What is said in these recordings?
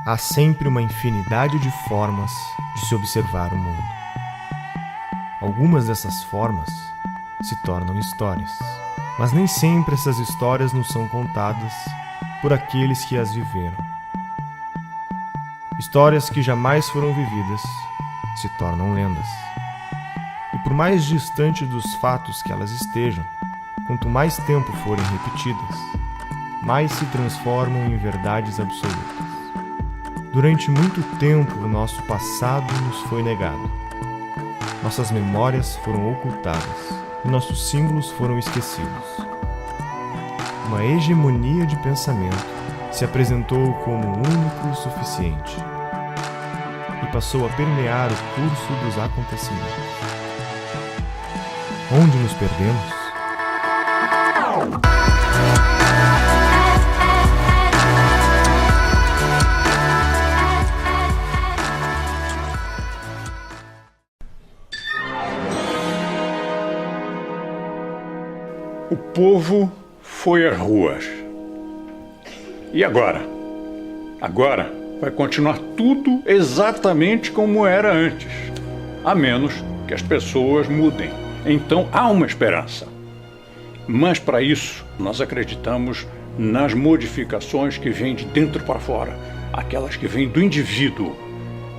Há sempre uma infinidade de formas de se observar o mundo. Algumas dessas formas se tornam histórias, mas nem sempre essas histórias nos são contadas por aqueles que as viveram. Histórias que jamais foram vividas se tornam lendas. E por mais distante dos fatos que elas estejam, quanto mais tempo forem repetidas, mais se transformam em verdades absolutas. Durante muito tempo, o nosso passado nos foi negado. Nossas memórias foram ocultadas e nossos símbolos foram esquecidos. Uma hegemonia de pensamento se apresentou como único e suficiente e passou a permear o curso dos acontecimentos. Onde nos perdemos? O povo foi às ruas. E agora? Agora vai continuar tudo exatamente como era antes, a menos que as pessoas mudem. Então há uma esperança. Mas para isso, nós acreditamos nas modificações que vêm de dentro para fora, aquelas que vêm do indivíduo.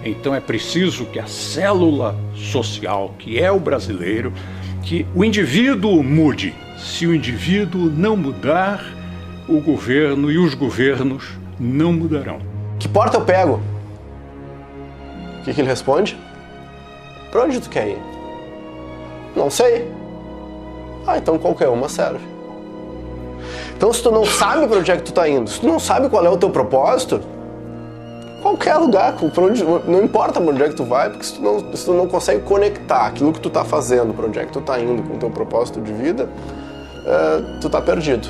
Então é preciso que a célula social, que é o brasileiro, que o indivíduo mude. Se o indivíduo não mudar, o governo e os governos não mudarão. Que porta eu pego? O que ele responde? Pra onde tu quer ir? Não sei. Então qualquer uma serve. Então se tu não sabe pra onde é que tu tá indo, se tu não sabe qual é o teu propósito, qualquer lugar, pra onde, não importa pra onde é que tu vai, porque se tu não consegue conectar aquilo que tu tá fazendo, pra onde é que tu tá indo com o teu propósito de vida, tu tá perdido.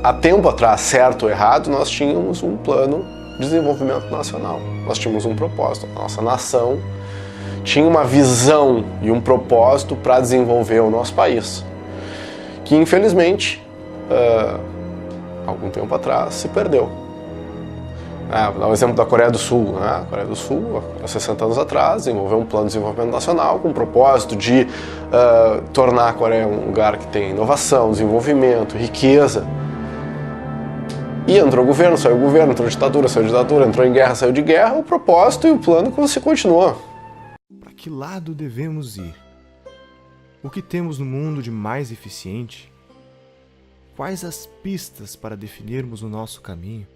Há tempo atrás, certo ou errado, nós tínhamos um plano de desenvolvimento nacional. Nós tínhamos um propósito. A nossa nação tinha uma visão e um propósito para desenvolver o nosso país, que infelizmente, algum tempo atrás, se perdeu. Vou dar um exemplo da Coreia do Sul. A Coreia do Sul, há 60 anos atrás, desenvolveu um plano de desenvolvimento nacional com o propósito de tornar a Coreia um lugar que tem inovação, desenvolvimento, riqueza. E entrou governo, saiu governo, entrou ditadura, saiu ditadura, entrou em guerra, saiu de guerra. O propósito e o plano que você continuou. Para que lado devemos ir? O que temos no mundo de mais eficiente? Quais as pistas para definirmos o nosso caminho?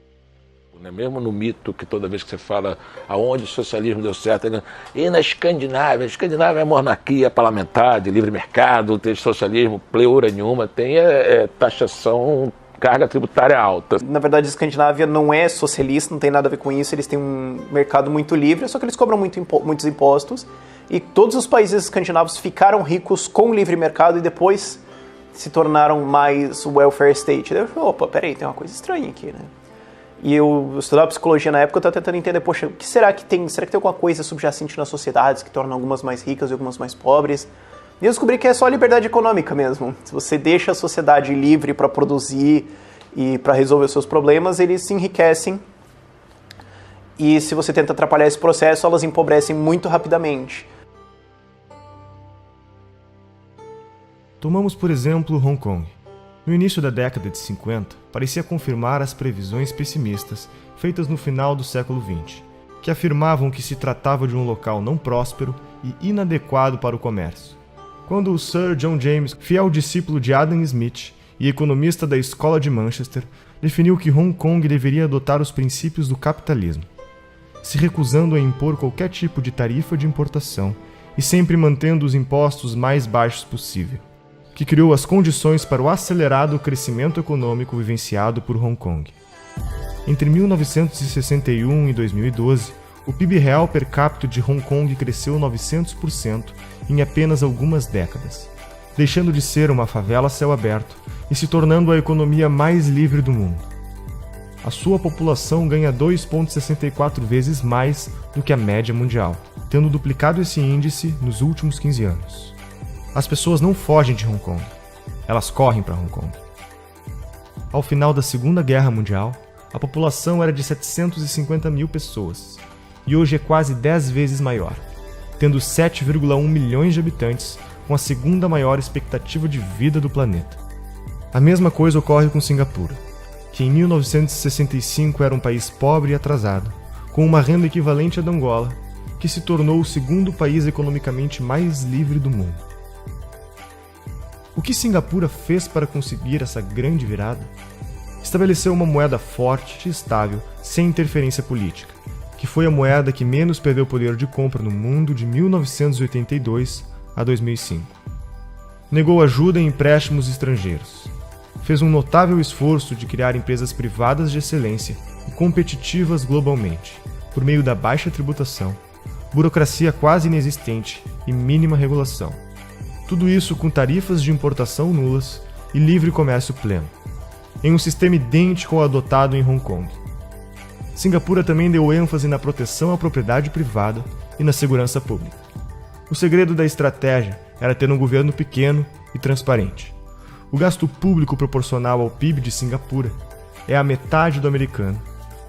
Mesmo no mito, que toda vez que você fala aonde o socialismo deu certo, e na Escandinávia, a Escandinávia é monarquia parlamentar, de livre mercado, tem socialismo, pleura nenhuma, tem taxação, carga tributária alta. Na verdade, a Escandinávia não é socialista, não tem nada a ver com isso, eles têm um mercado muito livre, só que eles cobram muitos impostos, e todos os países escandinavos ficaram ricos com o livre mercado e depois se tornaram mais welfare state. Daí eu falei, opa, peraí, tem uma coisa estranha aqui, né? E eu estudava psicologia na época, eu estava tentando entender, poxa, o que será que tem? Será que tem alguma coisa subjacente nas sociedades que torna algumas mais ricas e algumas mais pobres? E eu descobri que é só a liberdade econômica mesmo. Se você deixa a sociedade livre para produzir e para resolver os seus problemas, eles se enriquecem. E se você tenta atrapalhar esse processo, elas empobrecem muito rapidamente. Tomamos, por exemplo, Hong Kong. No início da década de 50, parecia confirmar as previsões pessimistas feitas no final do século XX, que afirmavam que se tratava de um local não próspero e inadequado para o comércio. Quando o Sir John James, fiel discípulo de Adam Smith e economista da Escola de Manchester, definiu que Hong Kong deveria adotar os princípios do capitalismo, se recusando a impor qualquer tipo de tarifa de importação e sempre mantendo os impostos mais baixos possível, que criou as condições para o acelerado crescimento econômico vivenciado por Hong Kong. Entre 1961 e 2012, o PIB real per capita de Hong Kong cresceu 900% em apenas algumas décadas, deixando de ser uma favela a céu aberto e se tornando a economia mais livre do mundo. A sua população ganha 2,64 vezes mais do que a média mundial, tendo duplicado esse índice nos últimos 15 anos. As pessoas não fogem de Hong Kong, elas correm para Hong Kong. Ao final da Segunda Guerra Mundial, a população era de 750 mil pessoas, e hoje é quase 10 vezes maior, tendo 7,1 milhões de habitantes, com a segunda maior expectativa de vida do planeta. A mesma coisa ocorre com Singapura, que em 1965 era um país pobre e atrasado, com uma renda equivalente à da Angola, que se tornou o segundo país economicamente mais livre do mundo. O que Singapura fez para conseguir essa grande virada? Estabeleceu uma moeda forte e estável, sem interferência política, que foi a moeda que menos perdeu poder de compra no mundo de 1982 a 2005. Negou ajuda em empréstimos estrangeiros. Fez um notável esforço de criar empresas privadas de excelência e competitivas globalmente, por meio da baixa tributação, burocracia quase inexistente e mínima regulação. Tudo isso com tarifas de importação nulas e livre comércio pleno, em um sistema idêntico ao adotado em Hong Kong. Singapura também deu ênfase na proteção à propriedade privada e na segurança pública. O segredo da estratégia era ter um governo pequeno e transparente. O gasto público proporcional ao PIB de Singapura é a metade do americano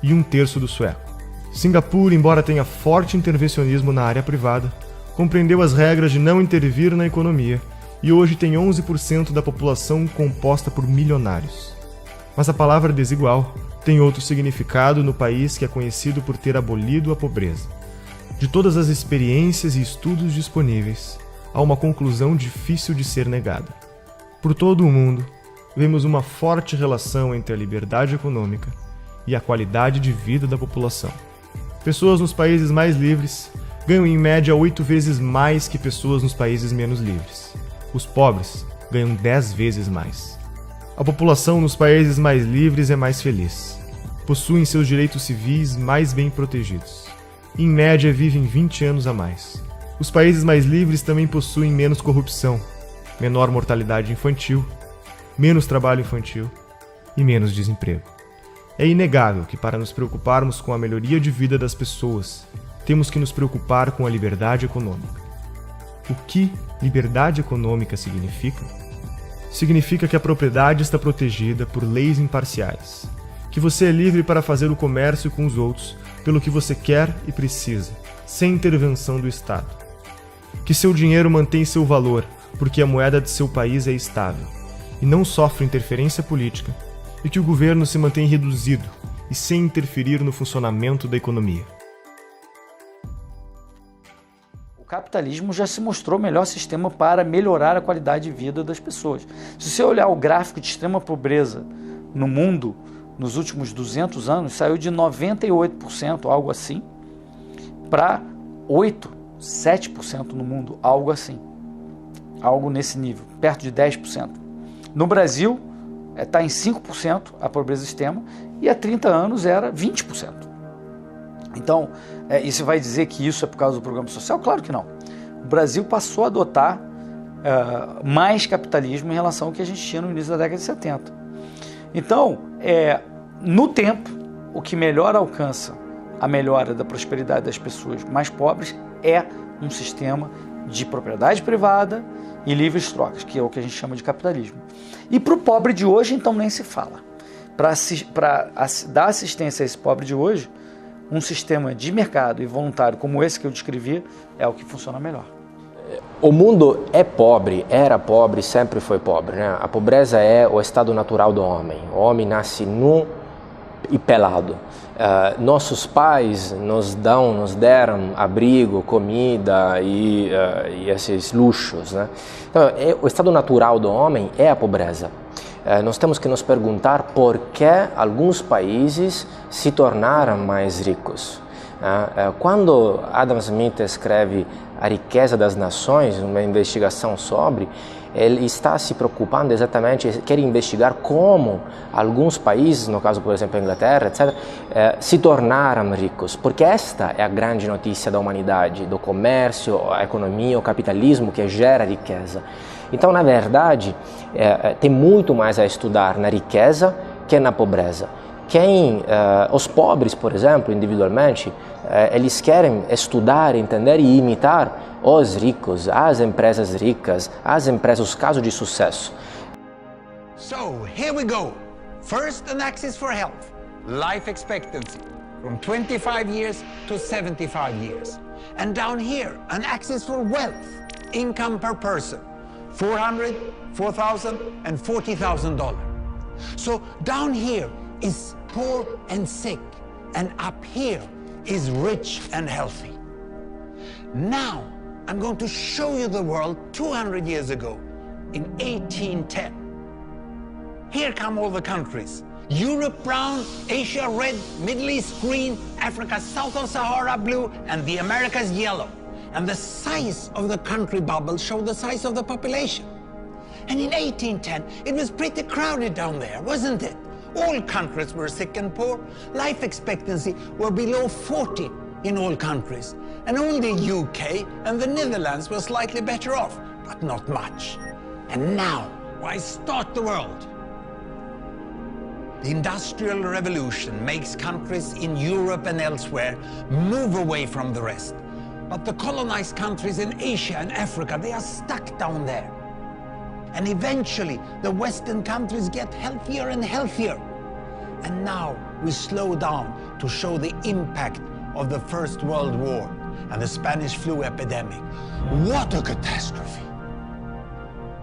e 1/3 do sueco. Singapura, embora tenha forte intervencionismo na área privada, compreendeu as regras de não intervir na economia e hoje tem 11% da população composta por milionários. Mas a palavra desigual tem outro significado no país que é conhecido por ter abolido a pobreza. De todas as experiências e estudos disponíveis, há uma conclusão difícil de ser negada. Por todo o mundo, vemos uma forte relação entre a liberdade econômica e a qualidade de vida da população. Pessoas nos países mais livres ganham em média 8 vezes mais que pessoas nos países menos livres. Os pobres ganham 10 vezes mais. A população nos países mais livres é mais feliz. Possuem seus direitos civis mais bem protegidos. Em média, vivem 20 anos a mais. Os países mais livres também possuem menos corrupção, menor mortalidade infantil, menos trabalho infantil e menos desemprego. É inegável que, para nos preocuparmos com a melhoria de vida das pessoas, temos que nos preocupar com a liberdade econômica. O que liberdade econômica significa? Significa que a propriedade está protegida por leis imparciais, que você é livre para fazer o comércio com os outros pelo que você quer e precisa, sem intervenção do Estado. Que seu dinheiro mantém seu valor, porque a moeda de seu país é estável, e não sofre interferência política, e que o governo se mantém reduzido e sem interferir no funcionamento da economia. O capitalismo já se mostrou o melhor sistema para melhorar a qualidade de vida das pessoas. Se você olhar o gráfico de extrema pobreza no mundo, nos últimos 200 anos, saiu de 98%, algo assim, para 7% no mundo, algo assim. Algo nesse nível, perto de 10%. No Brasil, está em 5% a pobreza extrema, e há 30 anos era 20%. Então, isso vai dizer que isso é por causa do programa social? Claro que não. O Brasil passou a adotar mais capitalismo em relação ao que a gente tinha no início da década de 70. Então, no tempo, o que melhor alcança a melhora da prosperidade das pessoas mais pobres é um sistema de propriedade privada e livres trocas, que é o que a gente chama de capitalismo. E para o pobre de hoje, então, nem se fala. Para dar assistência a esse pobre de hoje, um sistema de mercado e voluntário como esse que eu descrevi é o que funciona melhor. O mundo é pobre, era pobre, sempre foi pobre, né? A pobreza é o estado natural do homem. O homem nasce nu e pelado. Nossos pais nos deram abrigo, comida e esses luxos, né? Então, o estado natural do homem é a pobreza. Nós temos que nos perguntar por que alguns países se tornaram mais ricos. Quando Adam Smith escreve A Riqueza das Nações, uma investigação sobre, ele está se preocupando exatamente, quer investigar como alguns países, no caso, por exemplo, a Inglaterra, etc., se tornaram ricos, porque esta é a grande notícia da humanidade, do comércio, a economia, o capitalismo que gera riqueza. Então, na verdade, tem muito mais a estudar na riqueza que na pobreza. Os pobres, por exemplo, individualmente, eles querem estudar, entender e imitar os ricos, as empresas ricas, os casos de sucesso. So, here we go. First, an axis for health. life expectancy from 25 years to 75 years. And down here, an axis for wealth, income per person, $400,000, $4,000, and $40,000. So down here is poor and sick, and up here is rich and healthy. Now, I'm going to show you the world 200 years ago, in 1810. Here come all the countries. Europe brown, Asia red, Middle East green, Africa south of Sahara blue, and the Americas yellow. And the size of the country bubbles show the size of the population. And in 1810, it was pretty crowded down there, wasn't it? All countries were sick and poor. Life expectancy were below 40 in all countries. And only UK and the Netherlands were slightly better off, but not much. And now, why start the world? The Industrial Revolution makes countries in Europe and elsewhere move away from the rest. But the colonized countries in Asia and Africa, they are stuck down there. And eventually, the Western countries get healthier and healthier. And now we slow down to show the impact of the First World War and the Spanish flu epidemic. What a catastrophe!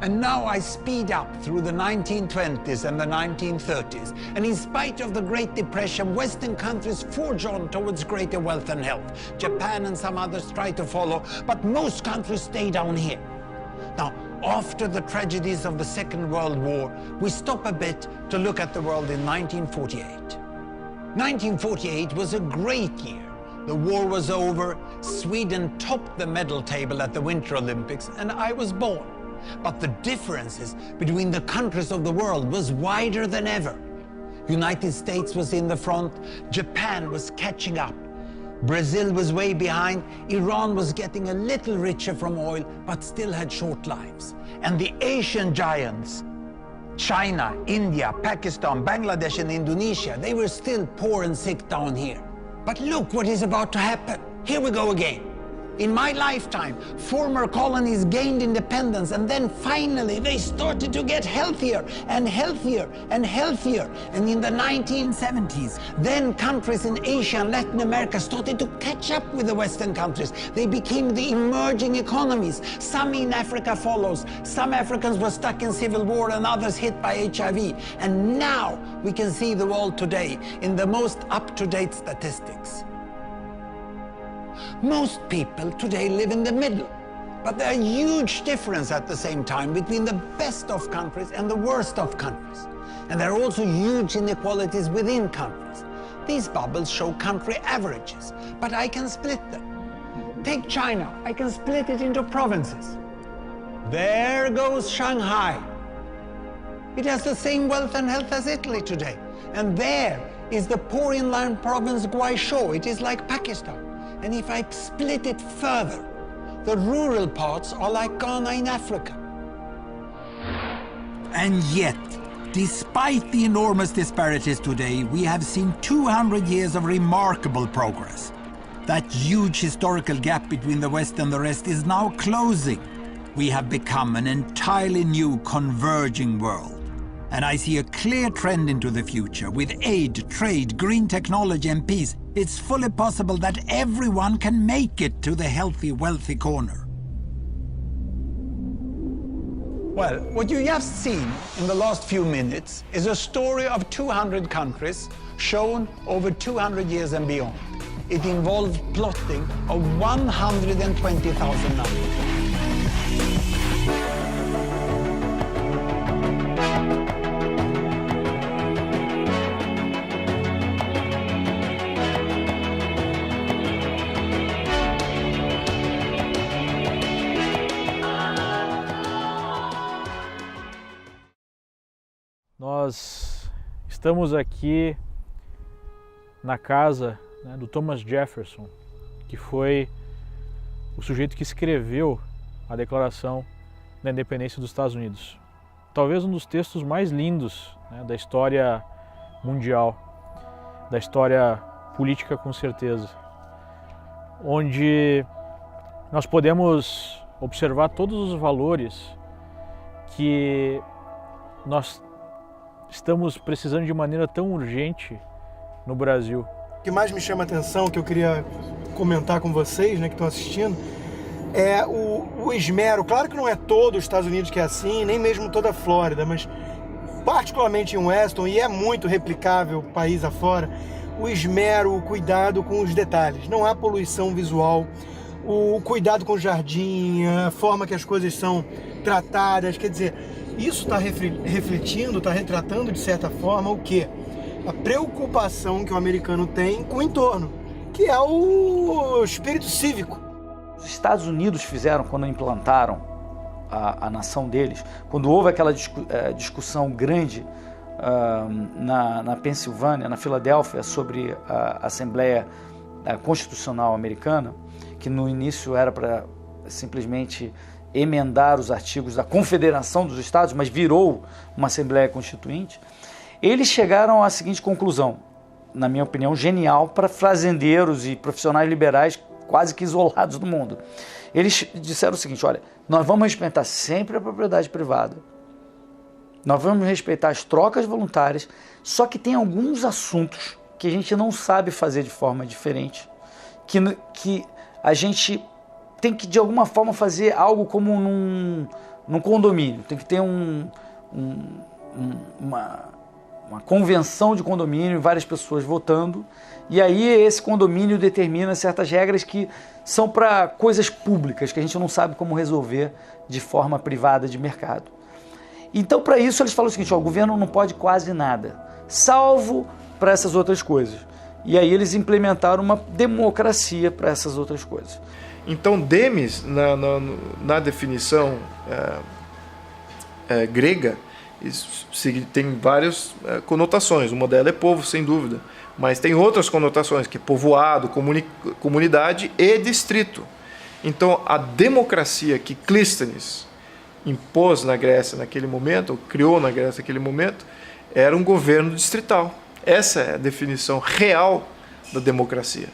And now I speed up through the 1920s and the 1930s. And in spite of the Great Depression, Western countries forge on towards greater wealth and health. Japan and some others try to follow, but most countries stay down here. Now, after the tragedies of the Second World War, we stop a bit to look at the world in 1948. 1948 was a great year. The war was over, Sweden topped the medal table at the Winter Olympics, and I was born. But the differences between the countries of the world was wider than ever. United States was in the front, Japan was catching up. Brazil was way behind, Iran was getting a little richer from oil, but still had short lives. And the Asian giants, China, India, Pakistan, Bangladesh, and Indonesia, they were still poor and sick down here. But look what is about to happen. Here we go again. In my lifetime, former colonies gained independence, and then finally they started to get healthier and healthier and healthier. And in the 1970s, then countries in Asia and Latin America started to catch up with the Western countries. They became the emerging economies. Some in Africa follows. Some Africans were stuck in civil war and others hit by HIV. And now we can see the world today in the most up-to-date statistics. Most people today live in the middle, but there are huge differences at the same time between the best of countries and the worst of countries. And there are also huge inequalities within countries. These bubbles show country averages, but I can split them. Take China, I can split it into provinces. There goes Shanghai. It has the same wealth and health as Italy today. And there is the poor inland province Guizhou. It is like Pakistan. And if I split it further, the rural parts are like Ghana in Africa. And yet, despite the enormous disparities today, we have seen 200 years of remarkable progress. That huge historical gap between the West and the rest is now closing. We have become an entirely new converging world. And I see a clear trend into the future. With aid, trade, green technology and peace, it's fully possible that everyone can make it to the healthy, wealthy corner. Well, what you have seen in the last few minutes is a story of 200 countries shown over 200 years and beyond. It involved plotting of 120,000 numbers. Nós estamos aqui na casa, né, do Thomas Jefferson, que foi o sujeito que escreveu a Declaração da Independência dos Estados Unidos. Talvez um dos textos mais lindos, né, da história mundial, da história política com certeza, onde nós podemos observar todos os valores que nós estamos precisando de maneira tão urgente no Brasil. O que mais me chama a atenção, que eu queria comentar com vocês, né, que estão assistindo, é o esmero. Claro que não é todo os Estados Unidos que é assim, nem mesmo toda a Flórida, mas particularmente em Weston, e é muito replicável país afora, o esmero, o cuidado com os detalhes. Não há poluição visual, o cuidado com o jardim, a forma que as coisas são tratadas. Quer dizer, isso está refletindo, está retratando de certa forma o quê? A preocupação que o americano tem com o entorno, que é o espírito cívico. Os Estados Unidos fizeram, quando implantaram a nação deles, quando houve aquela discussão grande na Pensilvânia, na Filadélfia, sobre a Assembleia Constitucional Americana, que no início era para simplesmente emendar os artigos da Confederação dos Estados, mas virou uma Assembleia Constituinte, eles chegaram à seguinte conclusão, na minha opinião, genial para fazendeiros e profissionais liberais quase que isolados do mundo. Eles disseram o seguinte: olha, nós vamos respeitar sempre a propriedade privada, nós vamos respeitar as trocas voluntárias, só que tem alguns assuntos que a gente não sabe fazer de forma diferente, que a gente tem que, de alguma forma, fazer algo como num condomínio. Tem que ter uma convenção de condomínio, várias pessoas votando, e aí esse condomínio determina certas regras que são para coisas públicas, que a gente não sabe como resolver de forma privada de mercado. Então, para isso, eles falam o seguinte: ó, o governo não pode quase nada, salvo para essas outras coisas. E aí eles implementaram uma democracia para essas outras coisas. Então, demis, na definição grega, tem várias conotações. Uma delas é povo, sem dúvida, mas tem outras conotações, que é povoado, comunidade e distrito. Então, a democracia que Clístenes impôs na Grécia naquele momento, ou criou na Grécia naquele momento, era um governo distrital. Essa é a definição real da democracia.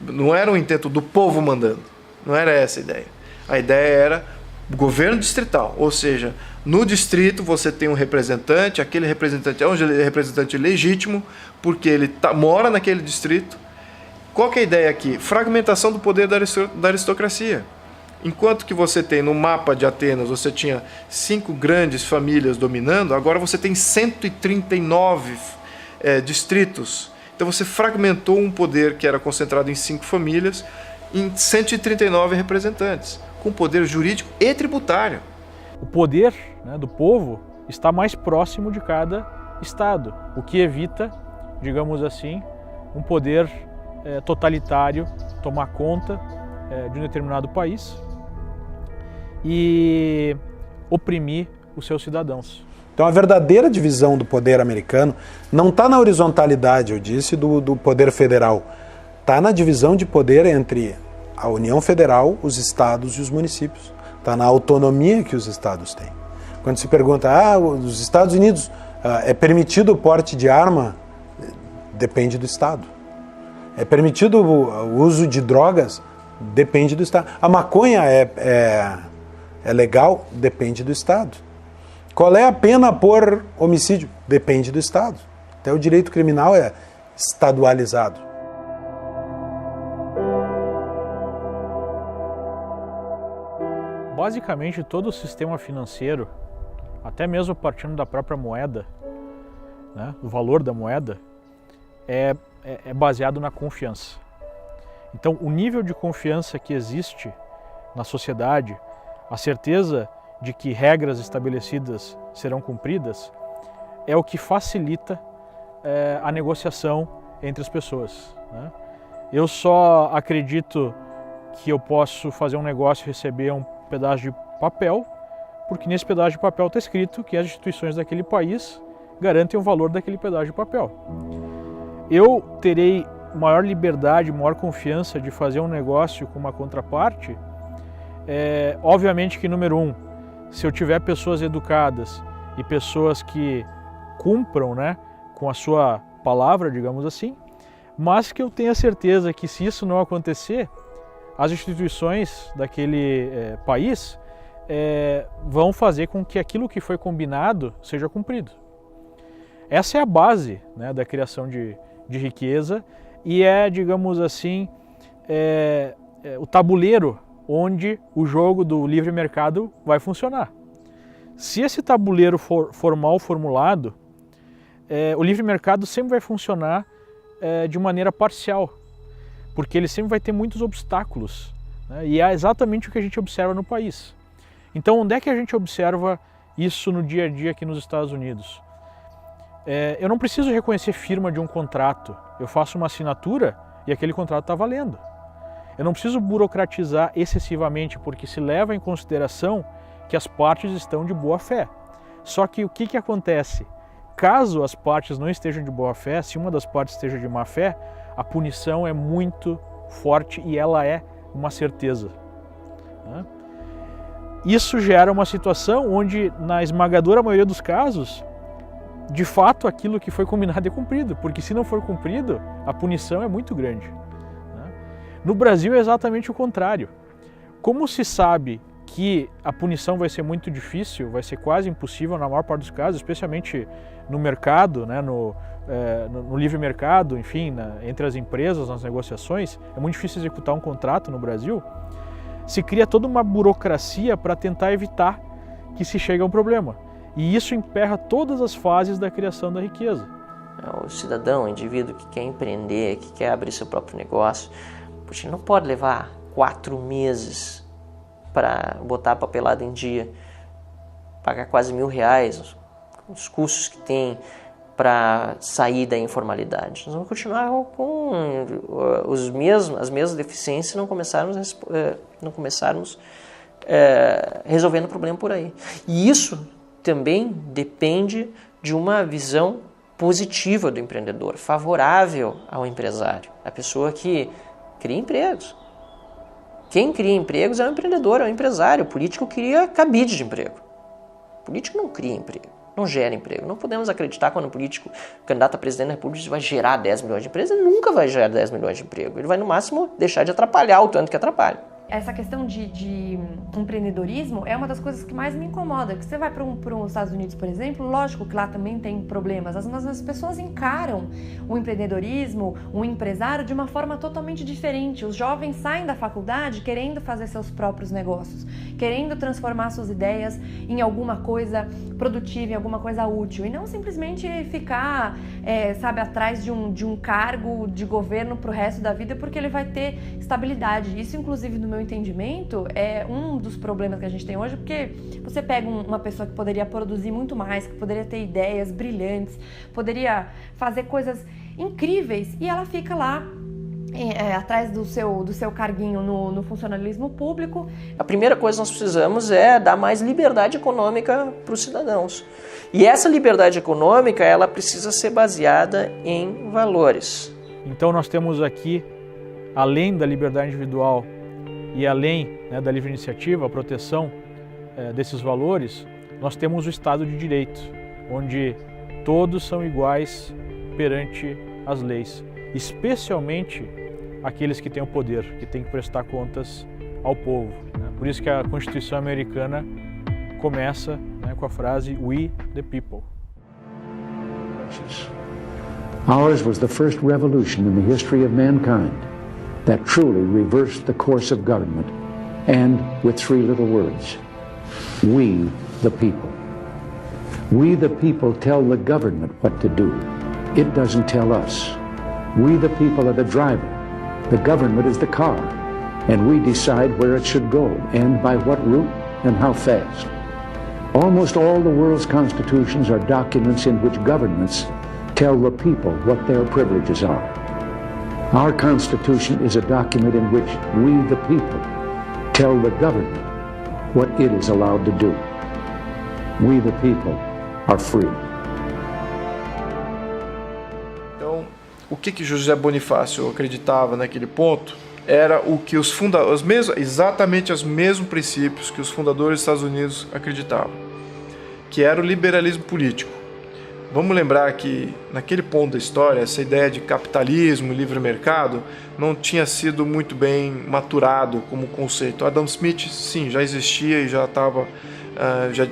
Não era um intento do povo mandando, não era essa a ideia. A ideia era governo distrital, ou seja, no distrito você tem um representante, aquele representante é um representante legítimo, porque ele mora naquele distrito. Qual que é a ideia aqui? Fragmentação do poder da aristocracia. Enquanto que você tem no mapa de Atenas, você tinha 5 grandes famílias dominando, agora você tem 139 distritos. Então você fragmentou um poder que era concentrado em 5 famílias em 139 representantes, com poder jurídico e tributário. O poder, né, do povo está mais próximo de cada estado, o que evita, digamos assim, um poder totalitário tomar conta de um determinado país e oprimir os seus cidadãos. Então a verdadeira divisão do poder americano não está na horizontalidade, eu disse, do poder federal. Está na divisão de poder entre a União Federal, os estados e os municípios. Está na autonomia que os estados têm. Quando se pergunta, os Estados Unidos é permitido o porte de arma? Depende do estado. É permitido o uso de drogas? Depende do estado. A maconha é legal? Depende do estado. Qual é a pena por homicídio? Depende do estado. Até o direito criminal é estadualizado. Basicamente, todo o sistema financeiro, até mesmo partindo da própria moeda, né, o valor da moeda, é baseado na confiança. Então, o nível de confiança que existe na sociedade, a certeza de que regras estabelecidas serão cumpridas, é o que facilita a negociação entre as pessoas, né? Eu só acredito que eu posso fazer um negócio e receber um pedaço de papel, porque nesse pedaço de papel está escrito que as instituições daquele país garantem o valor daquele pedaço de papel. Eu terei maior liberdade, maior confiança de fazer um negócio com uma contraparte, obviamente que, número 1, se eu tiver pessoas educadas e pessoas que cumpram, né, com a sua palavra, digamos assim, mas que eu tenha certeza que, se isso não acontecer, as instituições daquele país vão fazer com que aquilo que foi combinado seja cumprido. Essa é a base, né, da criação de de riqueza e é, digamos assim, o tabuleiro onde o jogo do livre mercado vai funcionar. Se esse tabuleiro for mal formulado, o livre mercado sempre vai funcionar de maneira parcial, porque ele sempre vai ter muitos obstáculos, né? E é exatamente o que a gente observa no país. Então, onde é que a gente observa isso no dia a dia aqui nos Estados Unidos? Eu não preciso reconhecer firma de um contrato, eu faço uma assinatura e aquele contrato está valendo. Eu não preciso burocratizar excessivamente, porque se leva em consideração que as partes estão de boa fé. Só que o que acontece? Caso as partes não estejam de boa fé, se uma das partes esteja de má fé, a punição é muito forte e ela é uma certeza, né? Isso gera uma situação onde, na esmagadora maioria dos casos, de fato aquilo que foi combinado é cumprido, porque se não for cumprido, a punição é muito grande, né? No Brasil é exatamente o contrário. Como se sabe que a punição vai ser muito difícil, vai ser quase impossível na maior parte dos casos, especialmente no mercado, né, no livre mercado, enfim, entre as empresas, nas negociações, é muito difícil executar um contrato no Brasil, se cria toda uma burocracia para tentar evitar que se chegue a um problema. E isso emperra todas as fases da criação da riqueza. O cidadão, o indivíduo que quer empreender, que quer abrir seu próprio negócio, poxa, não pode levar 4 meses para botar a papelada em dia, pagar quase R$1.000, os custos que tem para sair da informalidade. Nós vamos continuar com as mesmas deficiências se não começarmos resolvendo o problema por aí. E isso também depende de uma visão positiva do empreendedor, favorável ao empresário, a pessoa que cria empregos. Quem cria empregos é o empreendedor, é o empresário. O político cria cabide de emprego. O político não cria emprego, não gera emprego. Não podemos acreditar quando o político, candidato a presidente da República, vai gerar 10 milhões de empregos. Ele nunca vai gerar 10 milhões de emprego. Ele vai, no máximo, deixar de atrapalhar o tanto que atrapalha. Essa questão de empreendedorismo é uma das coisas que mais me incomoda. Que você vai para os Estados Unidos, por exemplo, lógico que lá também tem problemas, mas as pessoas encaram o empreendedorismo, o empresário, de uma forma totalmente diferente. Os jovens saem da faculdade querendo fazer seus próprios negócios, querendo transformar suas ideias em alguma coisa produtiva, em alguma coisa útil, e não simplesmente ficar, atrás de um cargo de governo para o resto da vida, porque ele vai ter estabilidade. Isso, inclusive, no meu entendimento, é um dos problemas que a gente tem hoje, porque você pega uma pessoa que poderia produzir muito mais, que poderia ter ideias brilhantes, poderia fazer coisas incríveis, e ela fica lá atrás do seu carguinho no funcionalismo público. A primeira coisa que nós precisamos é dar mais liberdade econômica para os cidadãos. E essa liberdade econômica, ela precisa ser baseada em valores. Então nós temos aqui, além da liberdade individual e além, né, da livre iniciativa, a proteção desses valores, nós temos o Estado de Direito, onde todos são iguais perante as leis, especialmente aqueles que têm o poder, que têm que prestar contas ao povo, né? Por isso que a Constituição americana começa, né, com a frase "We the people". Ours was the first revolution in the history of mankind that truly reversed the course of government, and with 3 little words: we the people. We the people tell the government what to do. It doesn't tell us. We the people are the driver. The government is the car, and we decide where it should go and by what route and how fast. Almost all the world's constitutions are documents in which governments tell the people what their privileges are. Our Constitution is a document in which we, the people, tell the government what it is allowed to do. We, the people, are free. Então, o que José Bonifácio acreditava naquele ponto era o que exatamente os mesmos princípios que os fundadores dos Estados Unidos acreditavam, que era o liberalismo político. Vamos lembrar que, naquele ponto da história, essa ideia de capitalismo e livre mercado não tinha sido muito bem maturado como conceito. Adam Smith, sim, já existia e já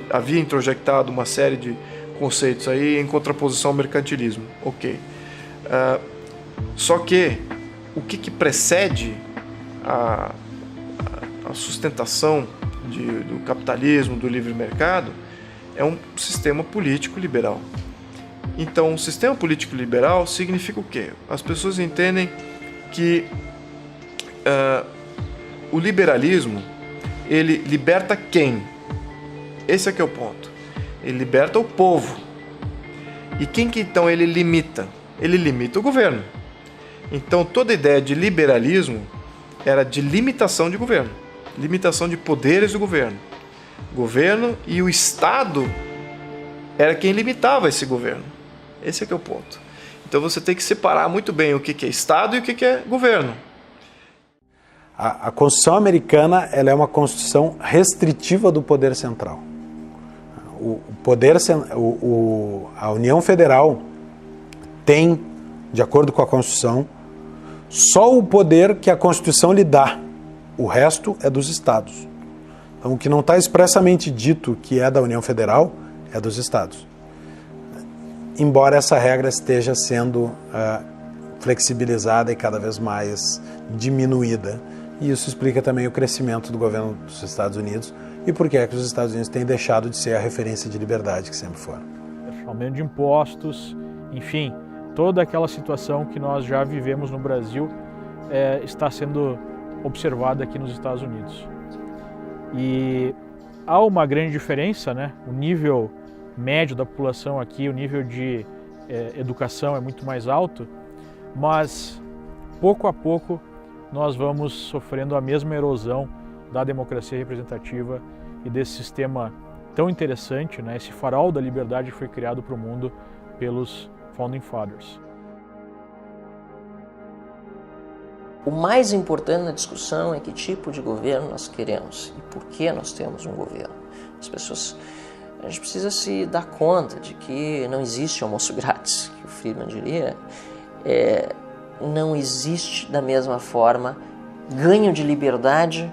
havia introjectado uma série de conceitos aí em contraposição ao mercantilismo. Ok. Só que o que precede a sustentação do capitalismo, do livre mercado, é um sistema político liberal. Então, um sistema político liberal significa o quê? As pessoas entendem que o liberalismo, ele liberta quem? Esse é que é o ponto. Ele liberta o povo. E quem que então ele limita? Ele limita o governo. Então, toda ideia de liberalismo era de limitação de governo, limitação de poderes do governo. O governo e o Estado era quem limitava esse governo. Esse é que é o ponto. Então você tem que separar muito bem o que é Estado e o que é governo. A Constituição americana, ela é uma Constituição restritiva do poder central. A União Federal tem, de acordo com a Constituição, só o poder que a Constituição lhe dá. O resto é dos Estados. Então, o que não está expressamente dito que é da União Federal é dos Estados. Embora essa regra esteja sendo flexibilizada e cada vez mais diminuída. E isso explica também o crescimento do governo dos Estados Unidos e por que é que os Estados Unidos têm deixado de ser a referência de liberdade que sempre foram. Aumento de impostos, enfim, toda aquela situação que nós já vivemos no Brasil está sendo observada aqui nos Estados Unidos. E há uma grande diferença, né? O nível médio da população aqui, o nível de educação é muito mais alto, mas pouco a pouco nós vamos sofrendo a mesma erosão da democracia representativa e desse sistema tão interessante, né? Esse farol da liberdade que foi criado para o mundo pelos Founding Fathers. O mais importante na discussão é que tipo de governo nós queremos e por que nós temos um governo. A gente precisa se dar conta de que não existe almoço grátis, que o Friedman diria. Não existe da mesma forma ganho de liberdade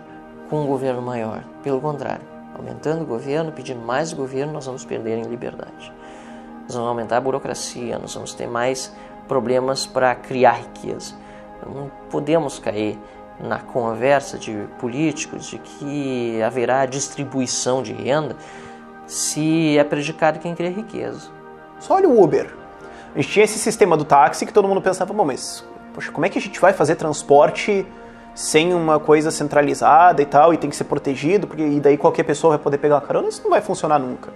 com um governo maior. Pelo contrário, aumentando o governo, pedindo mais governo, nós vamos perder em liberdade. Nós vamos aumentar a burocracia, nós vamos ter mais problemas para criar riqueza. Não podemos cair na conversa de políticos de que haverá distribuição de renda se é prejudicado quem cria riqueza. Só olha o Uber. A gente tinha esse sistema do táxi que todo mundo pensava, bom, mas poxa, como é que a gente vai fazer transporte sem uma coisa centralizada e tal, e tem que ser protegido, porque e daí qualquer pessoa vai poder pegar uma carona? Isso não vai funcionar nunca.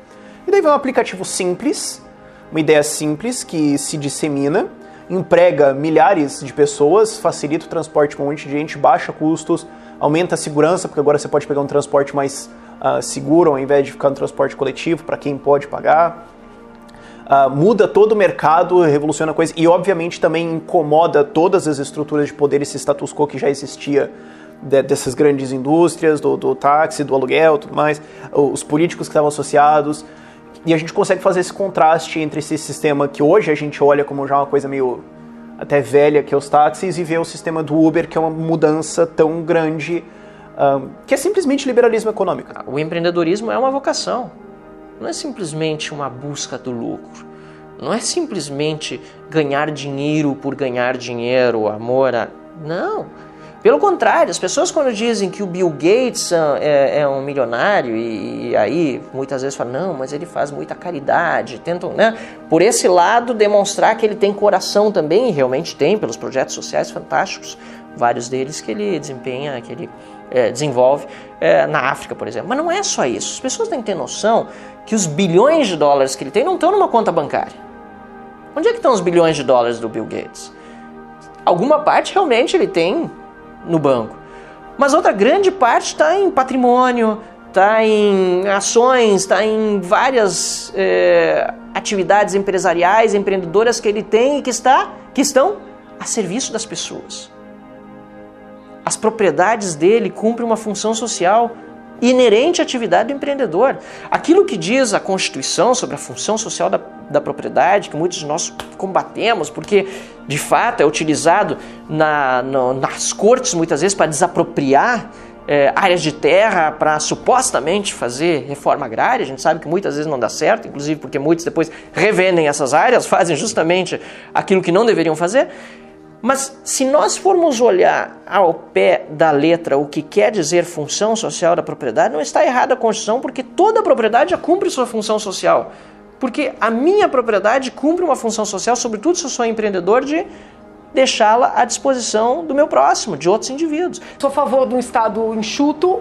E daí vem um aplicativo simples, uma ideia simples que se dissemina, emprega milhares de pessoas, facilita o transporte para um monte de gente, baixa custos, aumenta a segurança, porque agora você pode pegar um transporte mais seguro ao invés de ficar no transporte coletivo para quem pode pagar. Muda todo o mercado, revoluciona a coisa e obviamente também incomoda todas as estruturas de poder, esse status quo que já existia dessas grandes indústrias, do táxi, do aluguel, tudo mais, os políticos que estavam associados. E a gente consegue fazer esse contraste entre esse sistema que hoje a gente olha como já uma coisa meio até velha, que é os táxis, e ver o sistema do Uber, que é uma mudança tão grande, que é simplesmente liberalismo econômico. O empreendedorismo é uma vocação, não é simplesmente uma busca do lucro, não é simplesmente ganhar dinheiro por ganhar dinheiro, amor a... Não. Pelo contrário, as pessoas quando dizem que o Bill Gates é um milionário e aí muitas vezes falam, não, mas ele faz muita caridade, tentam, né, por esse lado demonstrar que ele tem coração também, e realmente tem, pelos projetos sociais fantásticos, vários deles que ele desempenha, que ele desenvolve na África, por exemplo. Mas não é só isso, as pessoas têm que ter noção que os bilhões de dólares que ele tem não estão numa conta bancária. Onde é que estão os bilhões de dólares do Bill Gates? Alguma parte realmente ele tem no banco. Mas outra grande parte está em patrimônio, está em ações, está em várias atividades empresariais, empreendedoras que ele tem e que estão a serviço das pessoas. As propriedades dele cumprem uma função social inerente à atividade do empreendedor. Aquilo que diz a Constituição sobre a função social da propriedade, que muitos de nós combatemos, porque de fato é utilizado nas cortes muitas vezes para desapropriar áreas de terra para supostamente fazer reforma agrária. A gente sabe que muitas vezes não dá certo, inclusive porque muitos depois revendem essas áreas, fazem justamente aquilo que não deveriam fazer. Mas se nós formos olhar ao pé da letra o que quer dizer função social da propriedade, não está errada a Constituição, porque toda propriedade já cumpre sua função social. Porque a minha propriedade cumpre uma função social, sobretudo se eu sou empreendedor, de deixá-la à disposição do meu próximo, de outros indivíduos. Sou a favor de um Estado enxuto,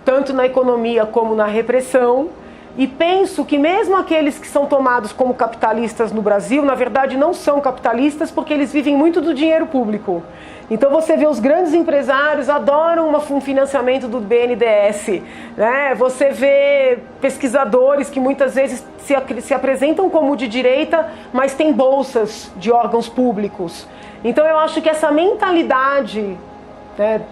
tanto na economia como na repressão, e penso que mesmo aqueles que são tomados como capitalistas no Brasil, na verdade não são capitalistas porque eles vivem muito do dinheiro público. Então você vê os grandes empresários adoram um financiamento do BNDES, né? Você vê pesquisadores que muitas vezes se apresentam como de direita, mas têm bolsas de órgãos públicos. Então eu acho que essa mentalidade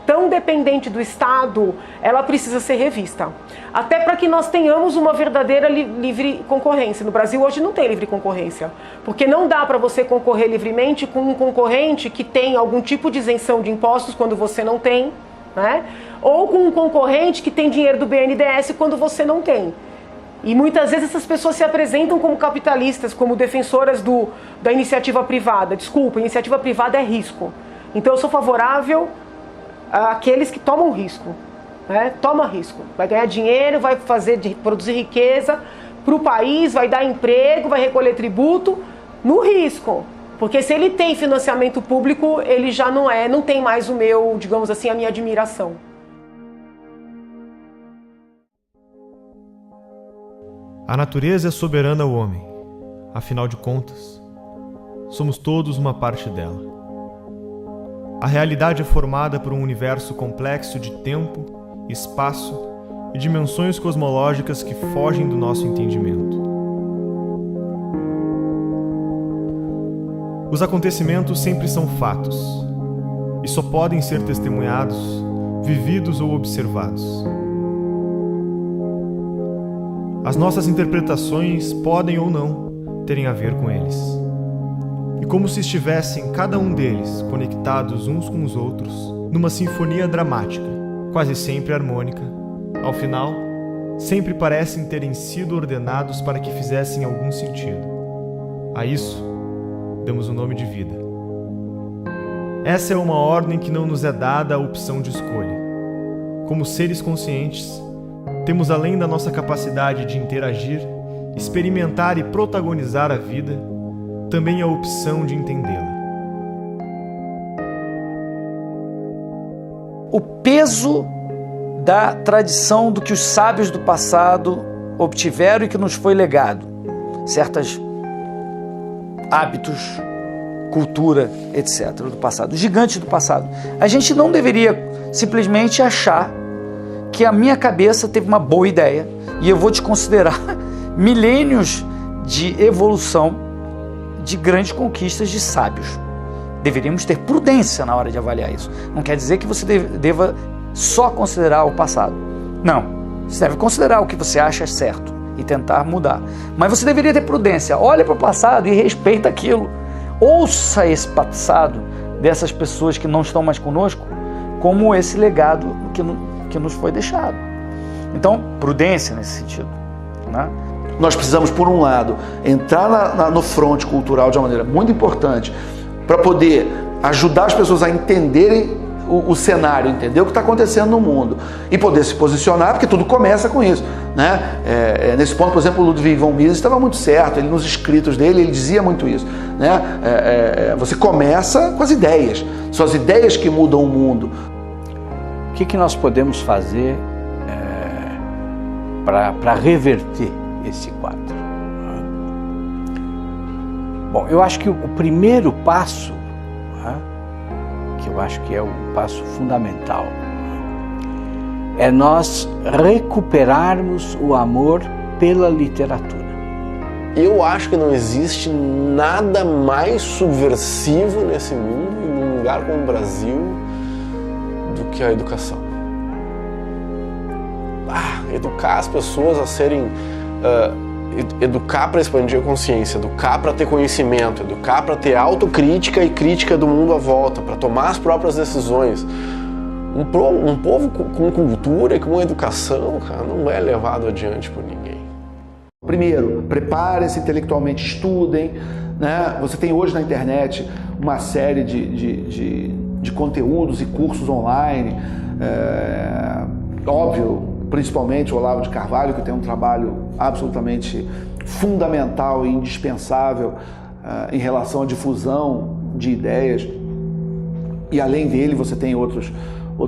tão dependente do Estado, ela precisa ser revista. Até para que nós tenhamos uma verdadeira livre concorrência. No Brasil hoje não tem livre concorrência, porque não dá para você concorrer livremente com um concorrente que tem algum tipo de isenção de impostos quando você não tem, né? Ou com um concorrente que tem dinheiro do BNDES quando você não tem. E muitas vezes essas pessoas se apresentam como capitalistas, como defensoras da iniciativa privada. Desculpa, iniciativa privada é risco. Então eu sou favorável àqueles que tomam risco. Toma risco. Vai ganhar dinheiro, vai produzir riqueza para o país, vai dar emprego, vai recolher tributo no risco. Porque se ele tem financiamento público, ele já não tem mais o meu, digamos assim, a minha admiração. A natureza é soberana ao homem. Afinal de contas, somos todos uma parte dela. A realidade é formada por um universo complexo de tempo, espaço e dimensões cosmológicas que fogem do nosso entendimento. Os acontecimentos sempre são fatos e só podem ser testemunhados, vividos ou observados. As nossas interpretações podem ou não terem a ver com eles. E como se estivessem cada um deles conectados uns com os outros, numa sinfonia dramática, quase sempre harmônica, ao final, sempre parecem terem sido ordenados para que fizessem algum sentido. A isso, damos o nome de vida. Essa é uma ordem que não nos é dada a opção de escolha. Como seres conscientes, temos além da nossa capacidade de interagir, experimentar e protagonizar a vida, também a opção de entendê-la. O peso da tradição do que os sábios do passado obtiveram e que nos foi legado. Certos hábitos, cultura, etc. do passado, os gigantes do passado. A gente não deveria simplesmente achar que a minha cabeça teve uma boa ideia e eu vou desconsiderar milênios de evolução de grandes conquistas de sábios. Deveríamos ter prudência na hora de avaliar isso. Não quer dizer que você deva só considerar o passado. Não. Você deve considerar o que você acha certo e tentar mudar. Mas você deveria ter prudência. Olha para o passado e respeita aquilo. Ouça esse passado dessas pessoas que não estão mais conosco como esse legado que nos foi deixado. Então, prudência nesse sentido, né? Nós precisamos, por um lado, entrar no fronte cultural de uma maneira muito importante para poder ajudar as pessoas a entenderem o cenário, entender o que está acontecendo no mundo e poder se posicionar, porque tudo começa com isso, né? Nesse ponto, por exemplo, o Ludwig von Mises estava muito certo, ele nos escritos dele, ele dizia muito isso, né? Você começa com as ideias, são as ideias que mudam o mundo. O que nós podemos fazer para reverter esse quadro? Bom, eu acho que o primeiro passo, que eu acho que é o passo fundamental, é nós recuperarmos o amor pela literatura. Eu acho que não existe nada mais subversivo nesse mundo, e num lugar como o Brasil, do que a educação. Educar as pessoas a serem... educar para expandir a consciência, educar para ter conhecimento, educar para ter autocrítica e crítica do mundo à volta, para tomar as próprias decisões. Um povo com cultura e com educação, cara, não é levado adiante por ninguém. Primeiro, preparem-se intelectualmente, estudem, né? Você tem hoje na internet uma série de conteúdos e cursos online, óbvio, principalmente o Olavo de Carvalho, que tem um trabalho absolutamente fundamental e indispensável em relação à difusão de ideias. E além dele, você tem outros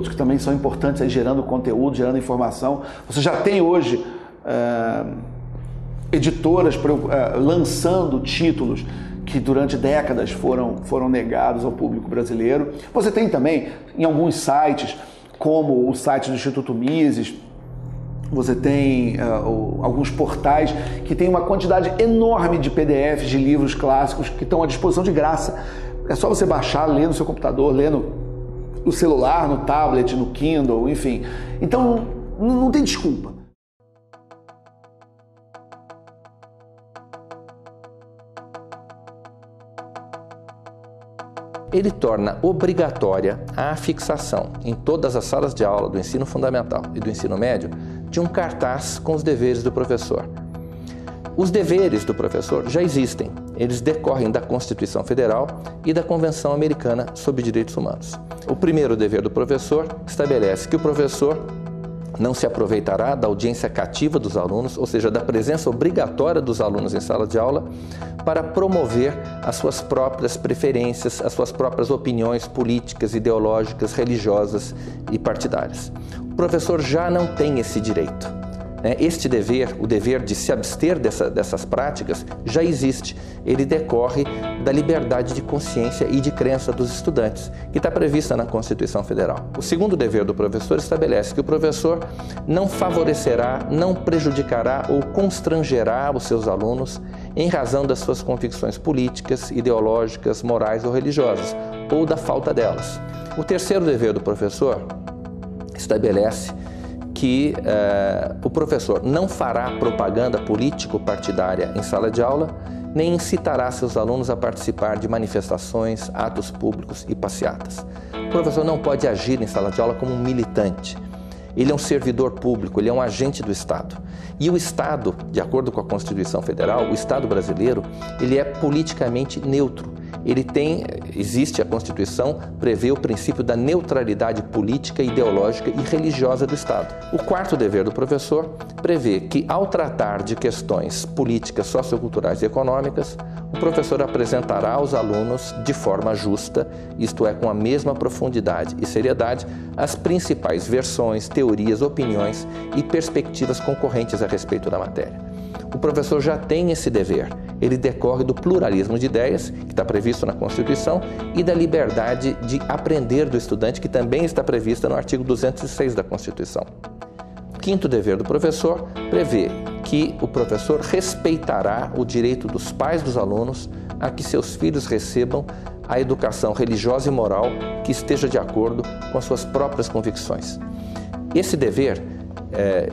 que também são importantes, aí, gerando conteúdo, gerando informação. Você já tem hoje editoras lançando títulos que durante décadas foram negados ao público brasileiro. Você tem também, em alguns sites, como o site do Instituto Mises, você tem alguns portais que tem uma quantidade enorme de PDFs de livros clássicos que estão à disposição de graça. É só você baixar, ler no seu computador, ler no celular, no tablet, no Kindle, enfim. Então, não tem desculpa. Ele torna obrigatória a fixação em todas as salas de aula do ensino fundamental e do ensino médio de um cartaz com os deveres do professor. Os deveres do professor já existem, eles decorrem da Constituição Federal e da Convenção Americana sobre Direitos Humanos. O primeiro dever do professor estabelece que o professor não se aproveitará da audiência cativa dos alunos, ou seja, da presença obrigatória dos alunos em sala de aula, para promover as suas próprias preferências, as suas próprias opiniões políticas, ideológicas, religiosas e partidárias. O professor já não tem esse direito. Este dever, o dever de se abster dessas práticas, já existe. Ele decorre da liberdade de consciência e de crença dos estudantes, que está prevista na Constituição Federal. O segundo dever do professor estabelece que o professor não favorecerá, não prejudicará ou constrangerá os seus alunos em razão das suas convicções políticas, ideológicas, morais ou religiosas, ou da falta delas. O terceiro dever do professor estabelece que o professor não fará propaganda político-partidária em sala de aula, nem incitará seus alunos a participar de manifestações, atos públicos e passeatas. O professor não pode agir em sala de aula como um militante. Ele é um servidor público, ele é um agente do Estado. E o Estado, de acordo com a Constituição Federal, o Estado brasileiro, ele é politicamente neutro. Existe a Constituição, prevê o princípio da neutralidade política, ideológica e religiosa do Estado. O quarto dever do professor prevê que, ao tratar de questões políticas, socioculturais e econômicas, o professor apresentará aos alunos de forma justa, isto é, com a mesma profundidade e seriedade, as principais versões, teorias, opiniões e perspectivas concorrentes a respeito da matéria. O professor já tem esse dever. Ele decorre do pluralismo de ideias, que está previsto na Constituição, e da liberdade de aprender do estudante, que também está prevista no artigo 206 da Constituição. O quinto dever do professor prevê que o professor respeitará o direito dos pais dos alunos a que seus filhos recebam a educação religiosa e moral que esteja de acordo com as suas próprias convicções. Esse dever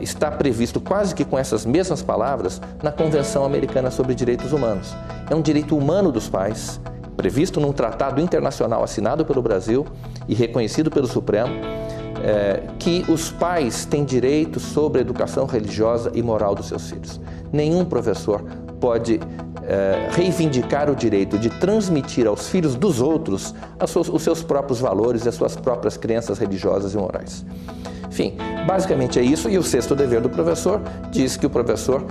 está previsto quase que com essas mesmas palavras na Convenção Americana sobre Direitos Humanos. É um direito humano dos pais, previsto num tratado internacional assinado pelo Brasil e reconhecido pelo Supremo, que os pais têm direito sobre a educação religiosa e moral dos seus filhos. Nenhum professor pode reivindicar o direito de transmitir aos filhos dos outros os seus próprios valores e as suas próprias crenças religiosas e morais. Enfim, basicamente é isso. E o sexto dever do professor diz que o professor,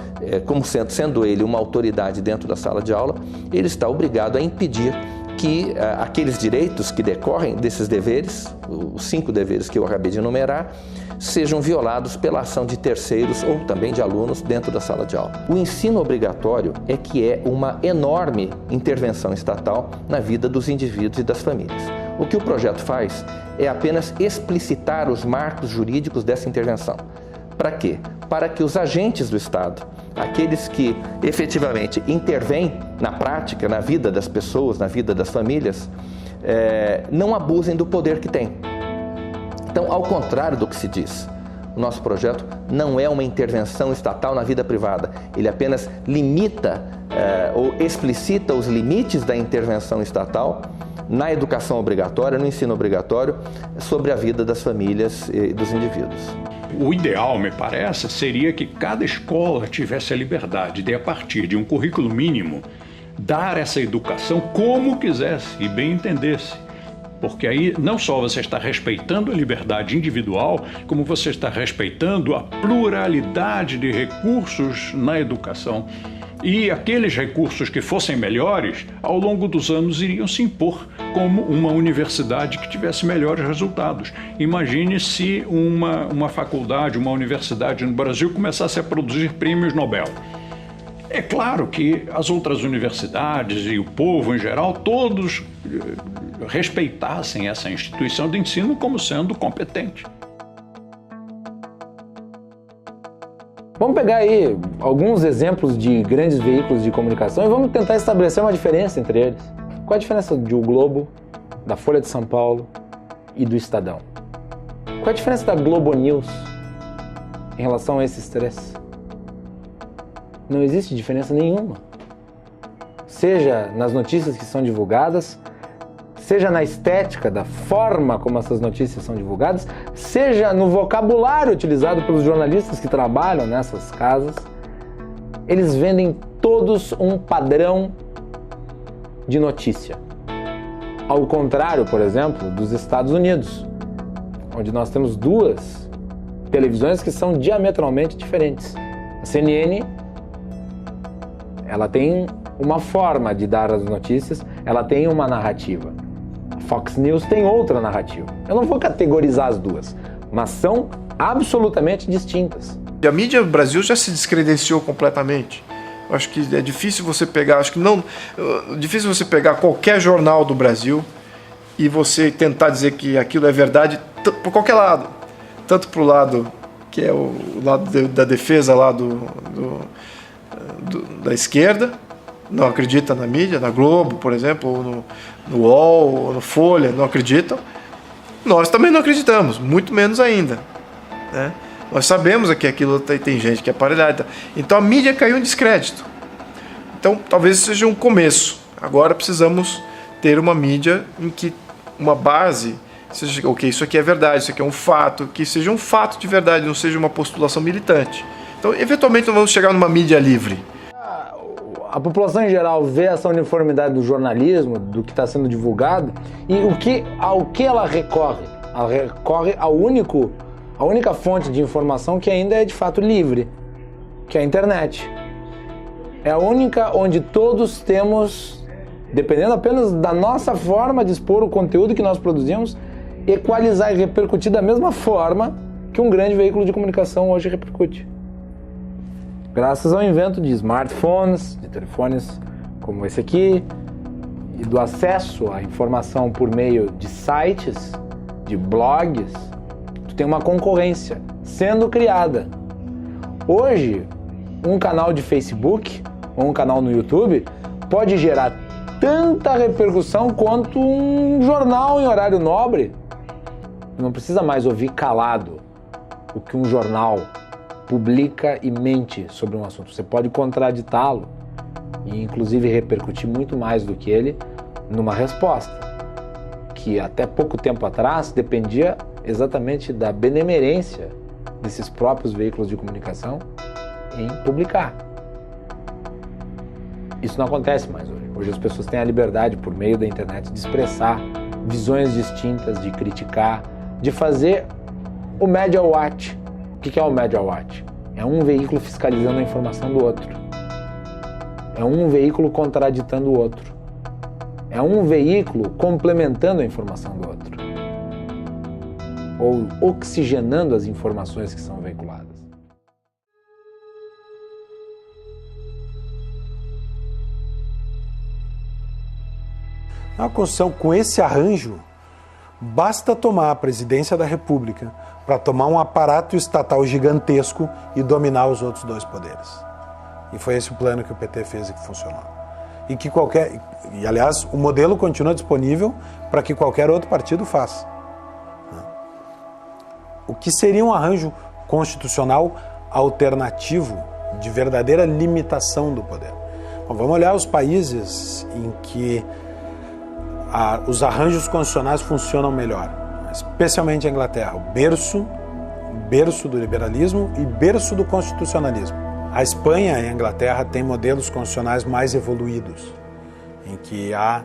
como sendo ele uma autoridade dentro da sala de aula, ele está obrigado a impedir que aqueles direitos que decorrem desses deveres, os 5 deveres que eu acabei de enumerar, sejam violados pela ação de terceiros ou também de alunos dentro da sala de aula. O ensino obrigatório é uma enorme intervenção estatal na vida dos indivíduos e das famílias. O que o projeto faz é apenas explicitar os marcos jurídicos dessa intervenção. Para quê? Para que os agentes do Estado, aqueles que efetivamente intervêm na prática, na vida das pessoas, na vida das famílias, não abusem do poder que têm. Então, ao contrário do que se diz, o nosso projeto não é uma intervenção estatal na vida privada. Ele apenas limita ou explicita os limites da intervenção estatal na educação obrigatória, no ensino obrigatório, sobre a vida das famílias e dos indivíduos. O ideal, me parece, seria que cada escola tivesse a liberdade de, a partir de um currículo mínimo, dar essa educação como quisesse e bem entendesse. Porque aí não só você está respeitando a liberdade individual, como você está respeitando a pluralidade de recursos na educação. E aqueles recursos que fossem melhores, ao longo dos anos iriam se impor como uma universidade que tivesse melhores resultados. Imagine se uma faculdade, uma universidade no Brasil começasse a produzir prêmios Nobel. É claro que as outras universidades e o povo em geral, todos respeitassem essa instituição de ensino como sendo competente. Vamos pegar aí alguns exemplos de grandes veículos de comunicação e vamos tentar estabelecer uma diferença entre eles. Qual a diferença do Globo, da Folha de São Paulo e do Estadão? Qual a diferença da Globo News em relação a esses três? Não existe diferença nenhuma. Seja nas notícias que são divulgadas, seja na estética da forma como essas notícias são divulgadas, seja no vocabulário utilizado pelos jornalistas que trabalham nessas casas, eles vendem todos um padrão de notícia. Ao contrário, por exemplo, dos Estados Unidos, onde nós temos duas televisões que são diametralmente diferentes. A CNN, ela tem uma forma de dar as notícias, ela tem uma narrativa. Fox News tem outra narrativa. Eu não vou categorizar as duas, mas são absolutamente distintas. A mídia do Brasil já se descredenciou completamente. Eu acho que é difícil você pegar, difícil você pegar qualquer jornal do Brasil e você tentar dizer que aquilo é verdade por qualquer lado. Tanto para o lado que é o lado da defesa lá da esquerda, não acredita na mídia, na Globo, por exemplo, ou no UOL, ou no Folha, não acreditam. Nós também não acreditamos, muito menos ainda, né? Nós sabemos que aquilo tem gente que é aparelhada. Então a mídia caiu em descrédito. Então talvez seja um começo. Agora precisamos ter uma mídia em que uma base seja, ok, isso aqui é verdade, isso aqui é um fato, que seja um fato de verdade, não seja uma postulação militante. Então eventualmente nós vamos chegar numa mídia livre. A população em geral vê essa uniformidade do jornalismo, do que está sendo divulgado, e ao que ela recorre? Ela recorre a única fonte de informação que ainda é de fato livre, que é a internet. É a única onde todos temos, dependendo apenas da nossa forma de expor o conteúdo que nós produzimos, equalizar e repercutir da mesma forma que um grande veículo de comunicação hoje repercute. Graças ao invento de smartphones, de telefones como esse aqui, e do acesso à informação por meio de sites, de blogs, tu tem uma concorrência sendo criada. Hoje, um canal de Facebook ou um canal no YouTube pode gerar tanta repercussão quanto um jornal em horário nobre. Não precisa mais ouvir calado o que um jornal publica e mente sobre um assunto. Você pode contraditá-lo e inclusive repercutir muito mais do que ele numa resposta, que até pouco tempo atrás dependia exatamente da benemerência desses próprios veículos de comunicação em publicar. Isso não acontece mais hoje. Hoje as pessoas têm a liberdade, por meio da internet, de expressar visões distintas, de criticar, de fazer o Media Watch. O que é o Media Watch? É um veículo fiscalizando a informação do outro. É um veículo contraditando o outro. É um veículo complementando a informação do outro. Ou oxigenando as informações que são veiculadas. Na Constituição, com esse arranjo, basta tomar a presidência da República para tomar um aparato estatal gigantesco e dominar os outros dois poderes. E foi esse o plano que o PT fez e que funcionou. E aliás, o modelo continua disponível para que qualquer outro partido faça. O que seria um arranjo constitucional alternativo de verdadeira limitação do poder? Bom, vamos olhar os países em que os arranjos constitucionais funcionam melhor, especialmente a Inglaterra, o berço do liberalismo e berço do constitucionalismo. A Espanha e a Inglaterra têm modelos constitucionais mais evoluídos. em que há,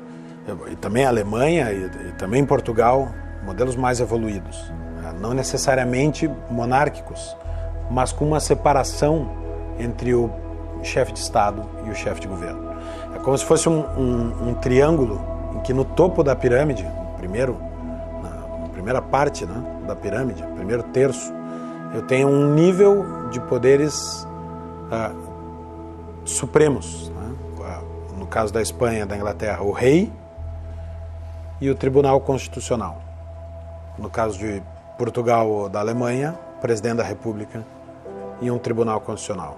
e também a Alemanha e também Portugal, modelos mais evoluídos, não necessariamente monárquicos, mas com uma separação entre o chefe de Estado e o chefe de governo. É como se fosse um triângulo em que no topo da pirâmide, na primeira parte, né, da pirâmide, primeiro terço, eu tenho um nível de poderes supremos, né? No caso da Espanha, da Inglaterra, o rei e o Tribunal Constitucional. No caso de Portugal ou da Alemanha, o presidente da República e um Tribunal Constitucional.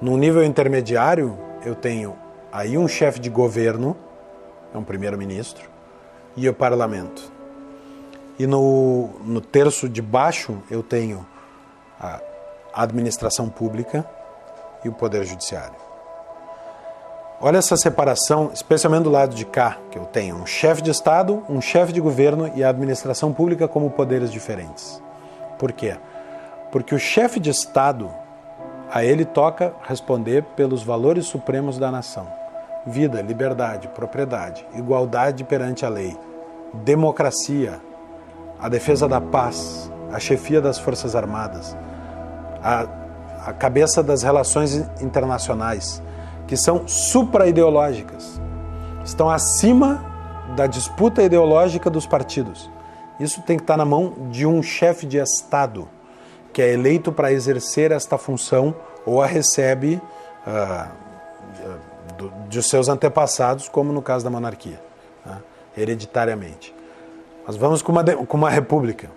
No nível intermediário, eu tenho aí um chefe de governo, é um primeiro-ministro, e o parlamento. E no terço de baixo, eu tenho a administração pública e o poder judiciário. Olha essa separação, especialmente do lado de cá, que eu tenho um chefe de Estado, um chefe de governo e a administração pública como poderes diferentes. Por quê? Porque o chefe de Estado, a ele toca responder pelos valores supremos da nação. Vida, liberdade, propriedade, igualdade perante a lei, democracia, a defesa da paz, a chefia das Forças Armadas, a cabeça das relações internacionais, que são supra-ideológicas, estão acima da disputa ideológica dos partidos. Isso tem que estar na mão de um chefe de Estado, que é eleito para exercer esta função ou a recebe de seus antepassados, como no caso da monarquia, né, hereditariamente. Mas vamos com uma república.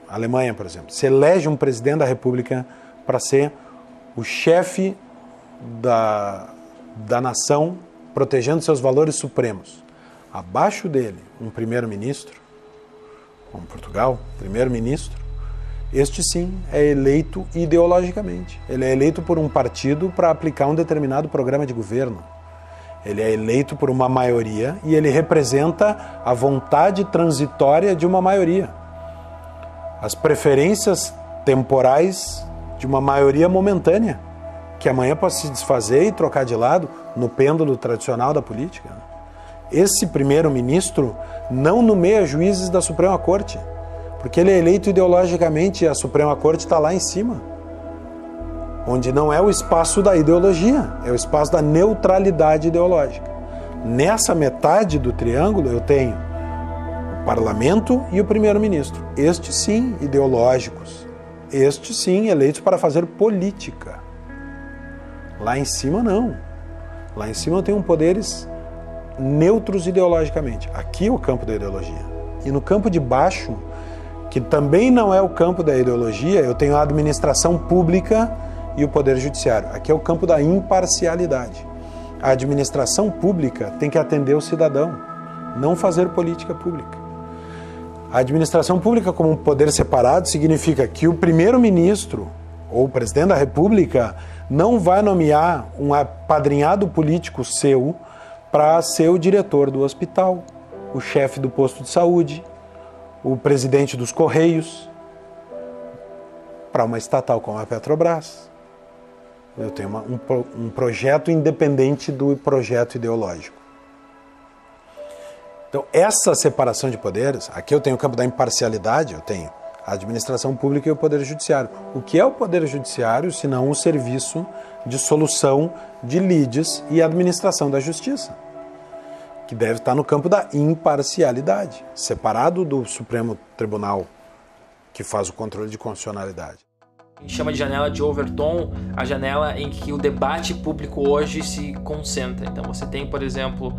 A Alemanha, por exemplo, se elege um presidente da república para ser o chefe da nação, protegendo seus valores supremos. Abaixo dele, um primeiro-ministro, como Portugal, primeiro-ministro, este sim é eleito ideologicamente. Ele é eleito por um partido para aplicar um determinado programa de governo. Ele é eleito por uma maioria e ele representa a vontade transitória de uma maioria. As preferências temporais de uma maioria momentânea, que amanhã pode se desfazer e trocar de lado no pêndulo tradicional da política. Esse primeiro-ministro não nomeia juízes da Suprema Corte, porque ele é eleito ideologicamente e a Suprema Corte está lá em cima, onde não é o espaço da ideologia, é o espaço da neutralidade ideológica. Nessa metade do triângulo eu tenho o parlamento e o primeiro-ministro, estes sim ideológicos, estes sim eleitos para fazer política. Lá em cima não, lá em cima eu tenho poderes neutros ideologicamente, aqui é o campo da ideologia. E no campo de baixo, que também não é o campo da ideologia, eu tenho a administração pública e o poder judiciário. Aqui é o campo da imparcialidade. A administração pública tem que atender o cidadão, não fazer política pública. A administração pública como um poder separado significa que o primeiro-ministro ou o presidente da República não vai nomear um apadrinhado político seu para ser o diretor do hospital, o chefe do posto de saúde, o presidente dos Correios, para uma estatal como a Petrobras. Eu tenho um projeto independente do projeto ideológico. Então, essa separação de poderes, aqui eu tenho o campo da imparcialidade, eu tenho a administração pública e o poder judiciário. O que é o poder judiciário, se não o serviço de solução de lides e administração da justiça, que deve estar no campo da imparcialidade, separado do Supremo Tribunal, que faz o controle de constitucionalidade. A gente chama de janela de Overton, a janela em que o debate público hoje se concentra. Então você tem, por exemplo,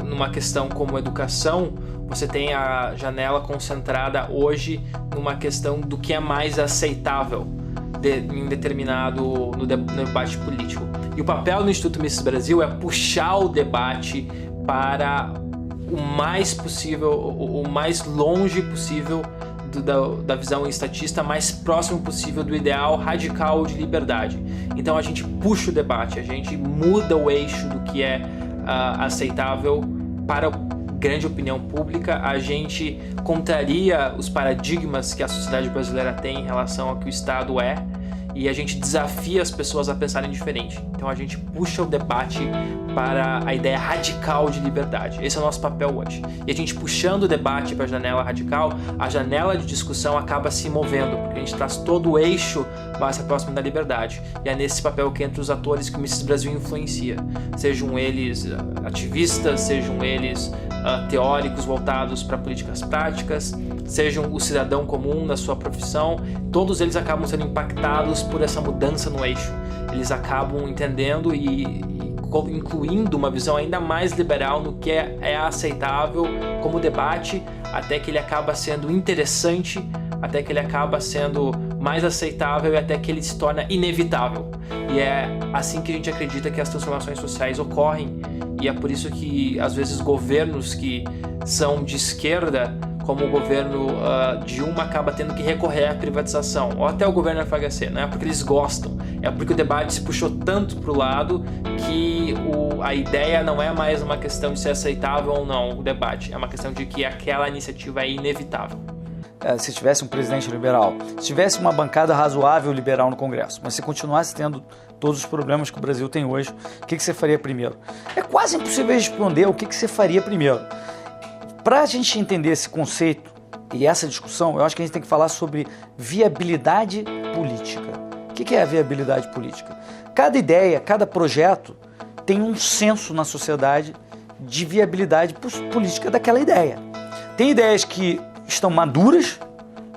numa questão como educação, você tem a janela concentrada hoje numa questão do que é mais aceitável em determinado no debate político. E o papel do Instituto Mises Brasil é puxar o debate para o mais possível, o mais longe possível da visão estatista, mais próximo possível do ideal radical de liberdade. Então a gente puxa o debate, a gente muda o eixo do que é aceitável para a grande opinião pública, a gente contraria os paradigmas que a sociedade brasileira tem em relação ao que o Estado é, e a gente desafia as pessoas a pensarem diferente. Então a gente puxa o debate para a ideia radical de liberdade. Esse é o nosso papel hoje. E a gente puxando o debate para a janela radical, a janela de discussão acaba se movendo, porque a gente traz todo o eixo mais próximo da liberdade. E é nesse papel que entra os atores que o Mises Brasil influencia. Sejam eles ativistas, sejam eles teóricos voltados para políticas práticas, sejam o cidadão comum na sua profissão, todos eles acabam sendo impactados por essa mudança no eixo. Eles acabam entendendo e incluindo uma visão ainda mais liberal no que é aceitável como debate, até que ele acaba sendo interessante, até que ele acaba sendo mais aceitável e até que ele se torna inevitável. E é assim que a gente acredita que as transformações sociais ocorrem, e é por isso que às vezes governos que são de esquerda, como o governo Dilma, acaba tendo que recorrer à privatização, ou até o governo FHC. Não é porque eles gostam, é porque o debate se puxou tanto para o lado que a ideia não é mais uma questão de ser aceitável ou não o debate, é uma questão de que aquela iniciativa é inevitável. Se tivesse um presidente liberal, se tivesse uma bancada razoável liberal no Congresso, mas se continuasse tendo todos os problemas que o Brasil tem hoje, o que você faria primeiro? É quase impossível responder o que você faria primeiro. Para a gente entender esse conceito e essa discussão, eu acho que a gente tem que falar sobre viabilidade política. O que é a viabilidade política? Cada ideia, cada projeto tem um senso na sociedade de viabilidade política daquela ideia. Tem ideias que estão maduras,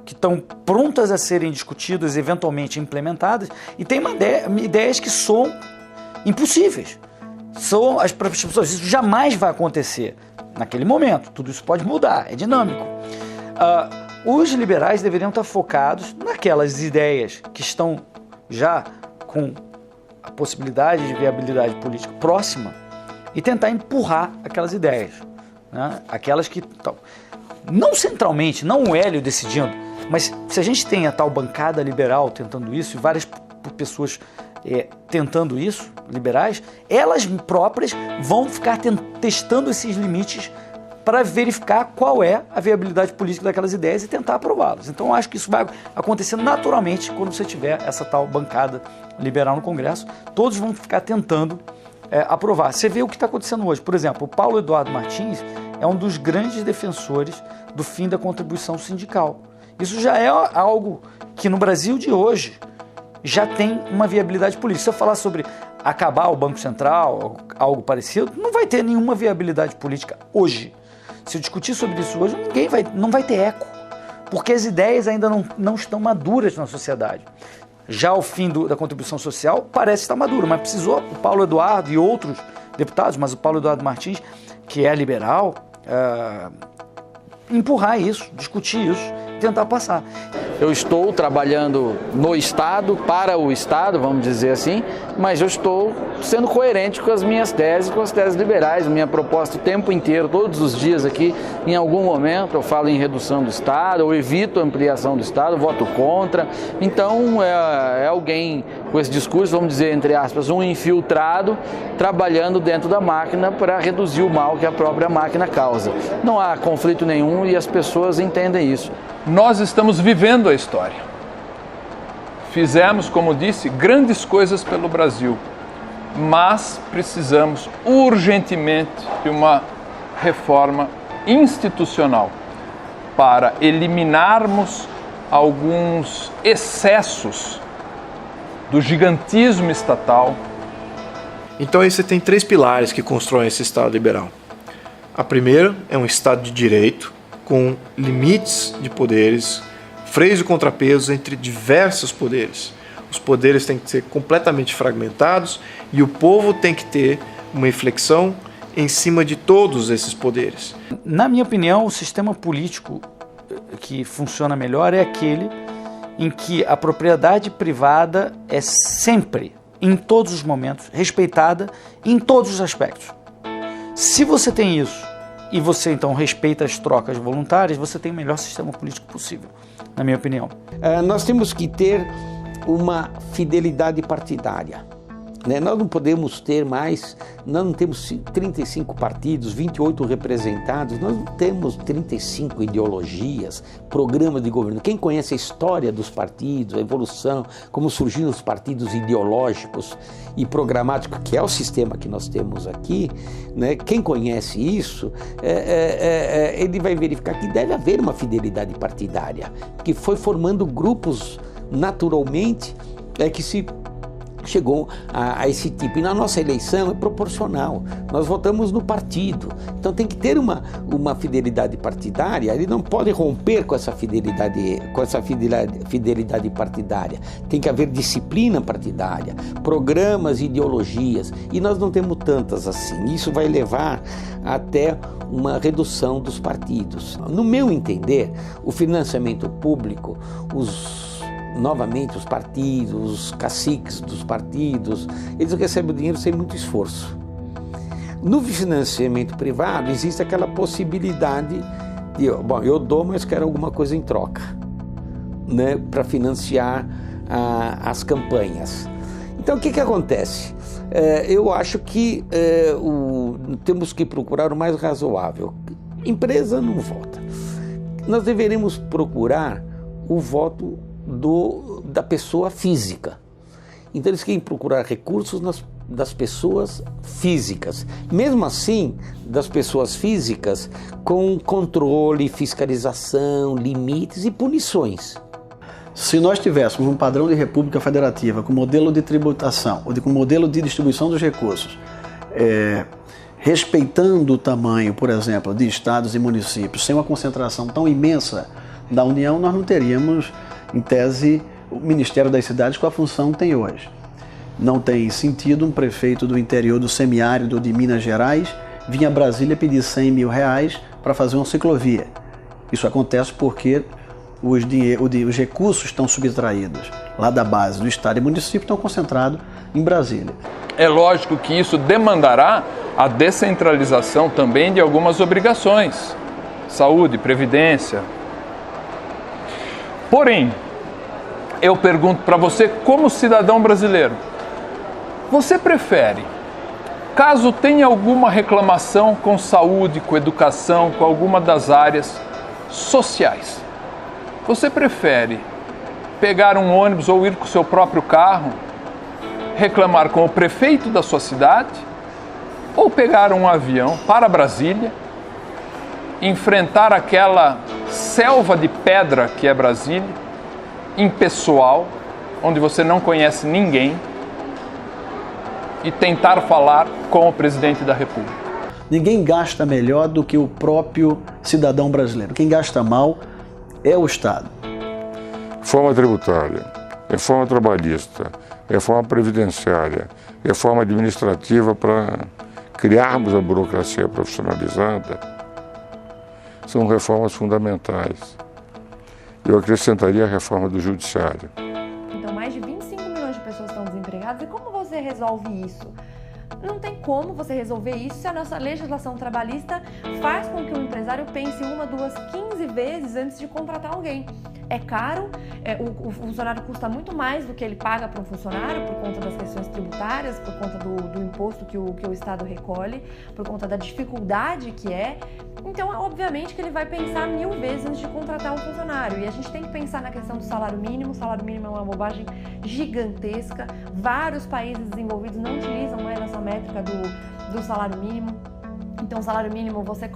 que estão prontas a serem discutidas, eventualmente implementadas, e tem ideias que são impossíveis. As pessoas, isso jamais vai acontecer naquele momento. Tudo isso pode mudar, é dinâmico. Os liberais deveriam estar focados naquelas ideias que estão já com a possibilidade de viabilidade política próxima e tentar empurrar aquelas ideias, né? Aquelas que estão, não centralmente, não o Hélio decidindo, mas se a gente tem a tal bancada liberal tentando isso e várias pessoas tentando isso, liberais, elas próprias vão ficar testando esses limites para verificar qual é a viabilidade política daquelas ideias e tentar aprová-las. Então eu acho que isso vai acontecer naturalmente quando você tiver essa tal bancada liberal no Congresso. Todos vão ficar tentando aprovar. Você vê o que está acontecendo hoje. Por exemplo, o Paulo Eduardo Martins é um dos grandes defensores do fim da contribuição sindical. Isso já é algo que no Brasil de hoje já tem uma viabilidade política. Se eu falar sobre acabar o Banco Central, algo parecido, não vai ter nenhuma viabilidade política hoje. Se eu discutir sobre isso hoje, não vai ter eco, porque as ideias ainda não estão maduras na sociedade. Já o fim da contribuição social parece estar maduro, mas precisou o Paulo Eduardo e outros deputados, mas o Paulo Eduardo Martins, que é liberal, empurrar isso, discutir isso, tentar passar. Eu estou trabalhando no Estado, para o Estado, vamos dizer assim, mas eu estou sendo coerente com as minhas teses, com as teses liberais, minha proposta o tempo inteiro, todos os dias aqui, em algum momento eu falo em redução do Estado, eu evito a ampliação do Estado, voto contra. Então é alguém com esse discurso, vamos dizer, entre aspas, um infiltrado, trabalhando dentro da máquina para reduzir o mal que a própria máquina causa. Não há conflito nenhum e as pessoas entendem isso. Nós estamos vivendo a história. Fizemos, como disse, grandes coisas pelo Brasil, mas precisamos urgentemente de uma reforma institucional para eliminarmos alguns excessos do gigantismo estatal. Então aí você tem 3 pilares que constroem esse Estado liberal. A primeira é um Estado de direito, com limites de poderes, freios e contrapesos entre diversos poderes. Os poderes têm que ser completamente fragmentados e o povo tem que ter uma reflexão em cima de todos esses poderes. Na minha opinião, o sistema político que funciona melhor é aquele em que a propriedade privada é sempre, em todos os momentos, respeitada em todos os aspectos. Se você tem isso, e você então respeita as trocas voluntárias, você tem o melhor sistema político possível, na minha opinião. Nós temos que ter uma fidelidade partidária. né? Nós não podemos ter mais, nós não temos 35 partidos, 28 representados, nós não temos 35 ideologias, programas de governo. Quem conhece a história dos partidos, a evolução, como surgiram os partidos ideológicos e programáticos, que é o sistema que nós temos aqui, né? Quem conhece isso, ele vai verificar que deve haver uma fidelidade partidária, que foi formando grupos naturalmente, que se chegou a esse tipo. E na nossa eleição é proporcional, nós votamos no partido, então tem que ter uma fidelidade partidária. Ele não pode romper com essa fidelidade partidária, tem que haver disciplina partidária, programas, ideologias, e nós não temos tantas assim. Isso vai levar até uma redução dos partidos. No meu entender, o financiamento público, novamente os partidos, os caciques dos partidos, eles recebem o dinheiro sem muito esforço. No financiamento privado existe aquela possibilidade de, bom, eu dou, mas quero alguma coisa em troca, né, para financiar as campanhas. Então o que acontece? Eu acho que temos que procurar o mais razoável. Empresa não vota. Nós deveremos procurar o voto da pessoa física. Então eles querem procurar recursos das pessoas físicas. Mesmo assim, das pessoas físicas com controle, fiscalização, limites e punições. Se nós tivéssemos um padrão de república federativa com modelo de tributação, ou com modelo de distribuição dos recursos, respeitando o tamanho, por exemplo, de estados e municípios, sem uma concentração tão imensa da União, nós não teríamos, em tese, o Ministério das Cidades com a função que tem hoje. Não tem sentido um prefeito do interior do semiárido de Minas Gerais vir a Brasília pedir 100 mil reais para fazer uma ciclovia. Isso acontece porque os recursos estão subtraídos lá da base do Estado e município, estão concentrados em Brasília. É lógico que isso demandará a descentralização também de algumas obrigações, saúde, previdência. Porém, eu pergunto para você, como cidadão brasileiro, você prefere, caso tenha alguma reclamação com saúde, com educação, com alguma das áreas sociais, você prefere pegar um ônibus ou ir com o seu próprio carro, reclamar com o prefeito da sua cidade, ou pegar um avião para Brasília, enfrentar aquela selva de pedra que é Brasília, impessoal, onde você não conhece ninguém, e tentar falar com o presidente da República? Ninguém gasta melhor do que o próprio cidadão brasileiro. Quem gasta mal é o Estado. Reforma tributária, reforma trabalhista, reforma previdenciária, reforma administrativa para criarmos a burocracia profissionalizada, são reformas fundamentais. Eu acrescentaria a reforma do judiciário. Então, mais de 25 milhões de pessoas estão desempregadas. E como você resolve isso? Não tem como você resolver isso se a nossa legislação trabalhista faz com que o empresário pense 1, 2, 15 vezes antes de contratar alguém. É caro, o funcionário custa muito mais do que ele paga para um funcionário por conta das questões tributárias, por conta do imposto que o Estado recolhe, por conta da dificuldade que é. Então, obviamente que ele vai pensar 1000 vezes antes de contratar um funcionário. E a gente tem que pensar na questão do salário mínimo. O salário mínimo é uma bobagem gigantesca. Vários países desenvolvidos não utilizam mais essa métrica do salário mínimo. Então, o salário mínimo você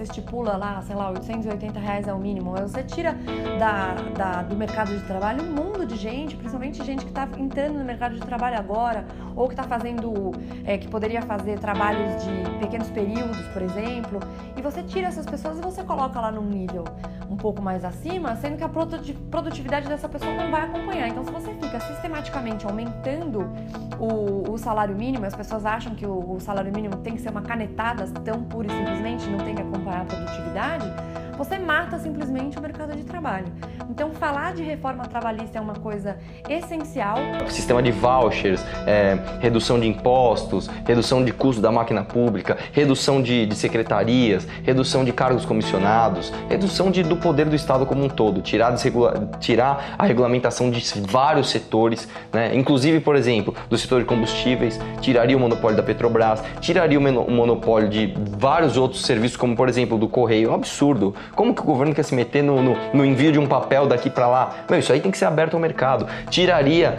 estipula lá, sei lá, R$880 é o mínimo. Você tira do mercado de trabalho um mundo de gente, principalmente gente que está entrando no mercado de trabalho agora, ou que está fazendo, que poderia fazer trabalhos de pequenos períodos, por exemplo. E você tira essas pessoas e você coloca lá num nível um pouco mais acima, sendo que a produtividade dessa pessoa não vai acompanhar. Então, se você fica sistematicamente aumentando o salário mínimo, as pessoas acham que o salário mínimo tem que ser uma canetada tão pura e simplesmente, não tem que acompanhar a produtividade, você mata simplesmente o mercado de trabalho. Então, falar de reforma trabalhista é uma coisa essencial. Sistema de vouchers, redução de impostos, redução de custo da máquina pública, redução de secretarias, redução de cargos comissionados, redução do poder do Estado como um todo, tirar a regulamentação de vários setores, né? Inclusive, por exemplo, do setor de combustíveis, tiraria o monopólio da Petrobras, tiraria o monopólio de vários outros serviços, como por exemplo do Correio. É um absurdo. Como que o governo quer se meter no envio de um papel daqui para lá? Isso aí tem que ser aberto ao mercado. Tiraria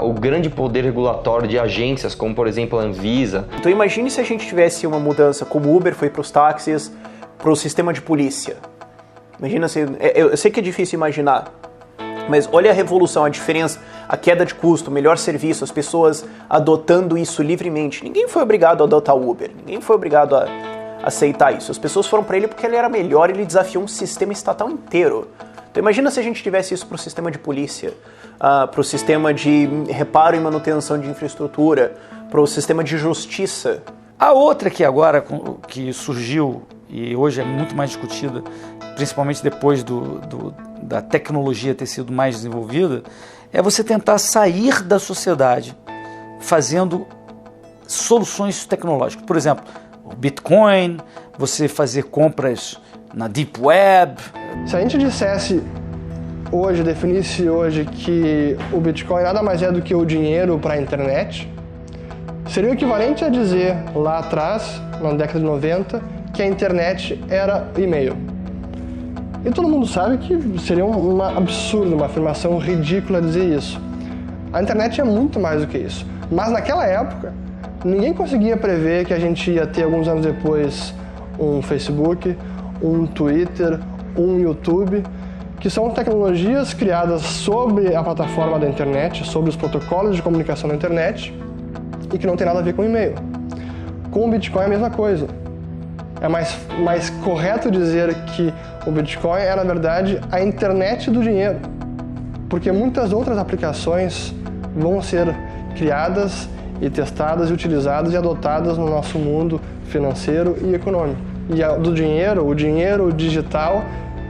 o grande poder regulatório de agências, como por exemplo a Anvisa. Então imagine se a gente tivesse uma mudança como o Uber foi para os táxis, para o sistema de polícia. Imagina se... Eu sei que é difícil imaginar, mas olha a revolução, a diferença, a queda de custo, o melhor serviço, as pessoas adotando isso livremente. Ninguém foi obrigado a adotar o Uber, ninguém foi obrigado a aceitar isso. As pessoas foram para ele porque ele era melhor, ele desafiou um sistema estatal inteiro. Então imagina se a gente tivesse isso para o sistema de polícia, para o sistema de reparo e manutenção de infraestrutura, para o sistema de justiça. A outra que agora que surgiu e hoje é muito mais discutida, principalmente depois da tecnologia ter sido mais desenvolvida, é você tentar sair da sociedade fazendo soluções tecnológicas. Por exemplo, o Bitcoin, você fazer compras na Deep Web. Se a gente dissesse hoje, definisse hoje que o Bitcoin nada mais é do que o dinheiro para a internet, seria o equivalente a dizer lá atrás, na década de 90, que a internet era e-mail. E todo mundo sabe que seria um absurdo, uma afirmação ridícula dizer isso. A internet é muito mais do que isso. Mas naquela época, ninguém conseguia prever que a gente ia ter alguns anos depois um Facebook, um Twitter, um YouTube, que são tecnologias criadas sobre a plataforma da internet, sobre os protocolos de comunicação da internet e que não tem nada a ver com e-mail. Com o Bitcoin é a mesma coisa. É mais correto dizer que o Bitcoin é, na verdade, a internet do dinheiro, porque muitas outras aplicações vão ser criadas e testadas e utilizadas e adotadas no nosso mundo financeiro e econômico. E do dinheiro, o dinheiro digital,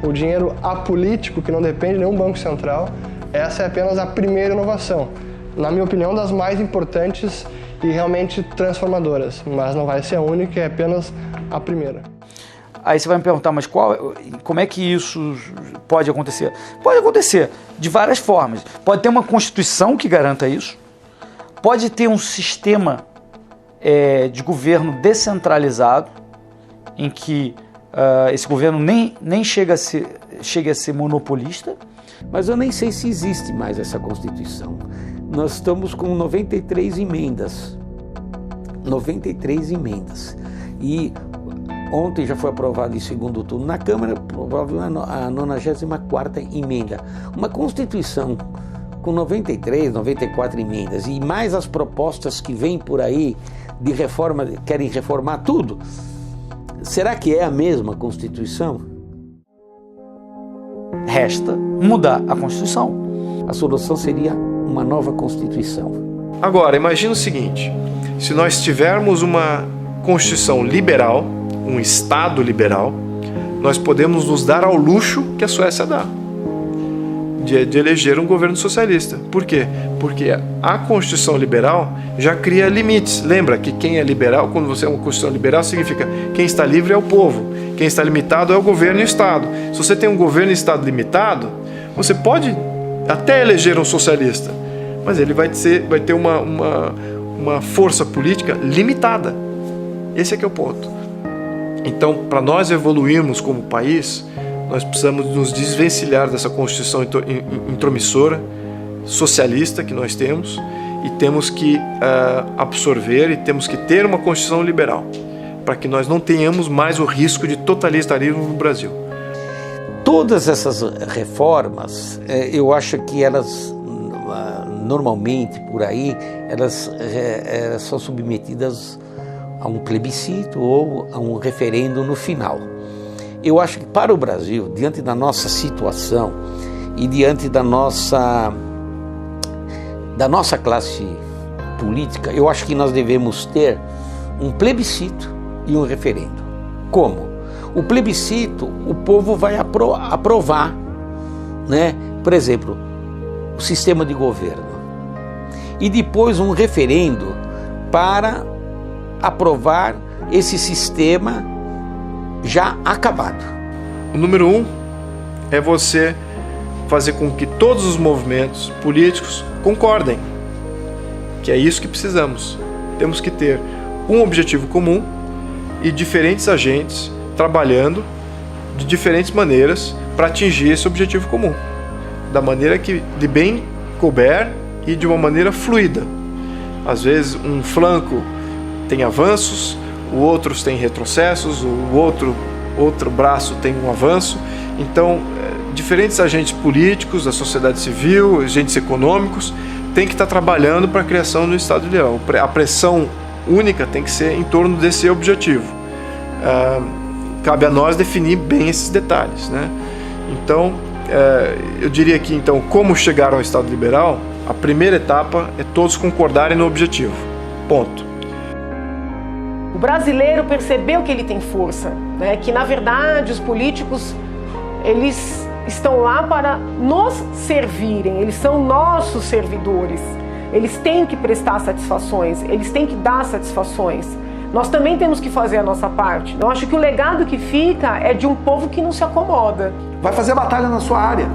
o dinheiro apolítico, que não depende de nenhum banco central, essa é apenas a primeira inovação. Na minha opinião, das mais importantes e realmente transformadoras, mas não vai ser a única, é apenas a primeira. Aí você vai me perguntar, mas como é que isso pode acontecer? Pode acontecer de várias formas. Pode ter uma Constituição que garanta isso, pode ter um sistema de governo descentralizado, em que esse governo nem chega a ser monopolista. Mas eu nem sei se existe mais essa Constituição. Nós estamos com 93 emendas. 93 emendas. E ontem já foi aprovado em segundo turno na Câmara, aprovado a 94ª emenda. Uma Constituição com 93, 94 emendas e mais as propostas que vêm por aí de reforma, querem reformar tudo. Será que é a mesma Constituição? Resta mudar a Constituição. A solução seria uma nova Constituição. Agora, imagina o seguinte, se nós tivermos uma Constituição liberal, um Estado liberal, nós podemos nos dar ao luxo que a Suécia dá, de eleger um governo socialista. Por quê? Porque a Constituição liberal já cria limites. Lembra que quem é liberal, quando você é uma Constituição liberal, significa quem está livre é o povo, quem está limitado é o governo e o Estado. Se você tem um governo e Estado limitado, você pode até eleger um socialista, mas ele vai ter uma força política limitada. Esse é que é o ponto. Então, para nós evoluirmos como país, nós precisamos nos desvencilhar dessa Constituição intromissora, socialista que nós temos, e temos que absorver e temos que ter uma Constituição liberal, para que nós não tenhamos mais o risco de totalitarismo no Brasil. Todas essas reformas, eu acho que elas, normalmente por aí, elas são submetidas a um plebiscito ou a um referendo no final. Eu acho que para o Brasil, diante da nossa situação e diante da nossa classe política, eu acho que nós devemos ter um plebiscito e um referendo. Como? O plebiscito, o povo vai aprovar, né? Por exemplo, o sistema de governo. E depois um referendo para aprovar esse sistema já acabado. O número 1 é você fazer com que todos os movimentos políticos concordem, que é isso que precisamos. Temos que ter um objetivo comum e diferentes agentes trabalhando de diferentes maneiras para atingir esse objetivo comum, da maneira que de bem couber e de uma maneira fluida. Às vezes um flanco tem avanços, o outro tem retrocessos, o outro braço tem um avanço. Então, diferentes agentes políticos, da sociedade civil, agentes econômicos, têm que estar trabalhando para a criação do Estado Ideal. A pressão única tem que ser em torno desse objetivo. Cabe a nós definir bem esses detalhes, né? Então, eu diria que, então, como chegar ao Estado liberal, a primeira etapa é todos concordarem no objetivo. Ponto. O brasileiro percebeu que ele tem força, né? Que na verdade os políticos, eles estão lá para nos servirem, eles são nossos servidores, eles têm que prestar satisfações, eles têm que dar satisfações. Nós também temos que fazer a nossa parte. Eu acho que o legado que fica é de um povo que não se acomoda. Vai fazer batalha na sua área,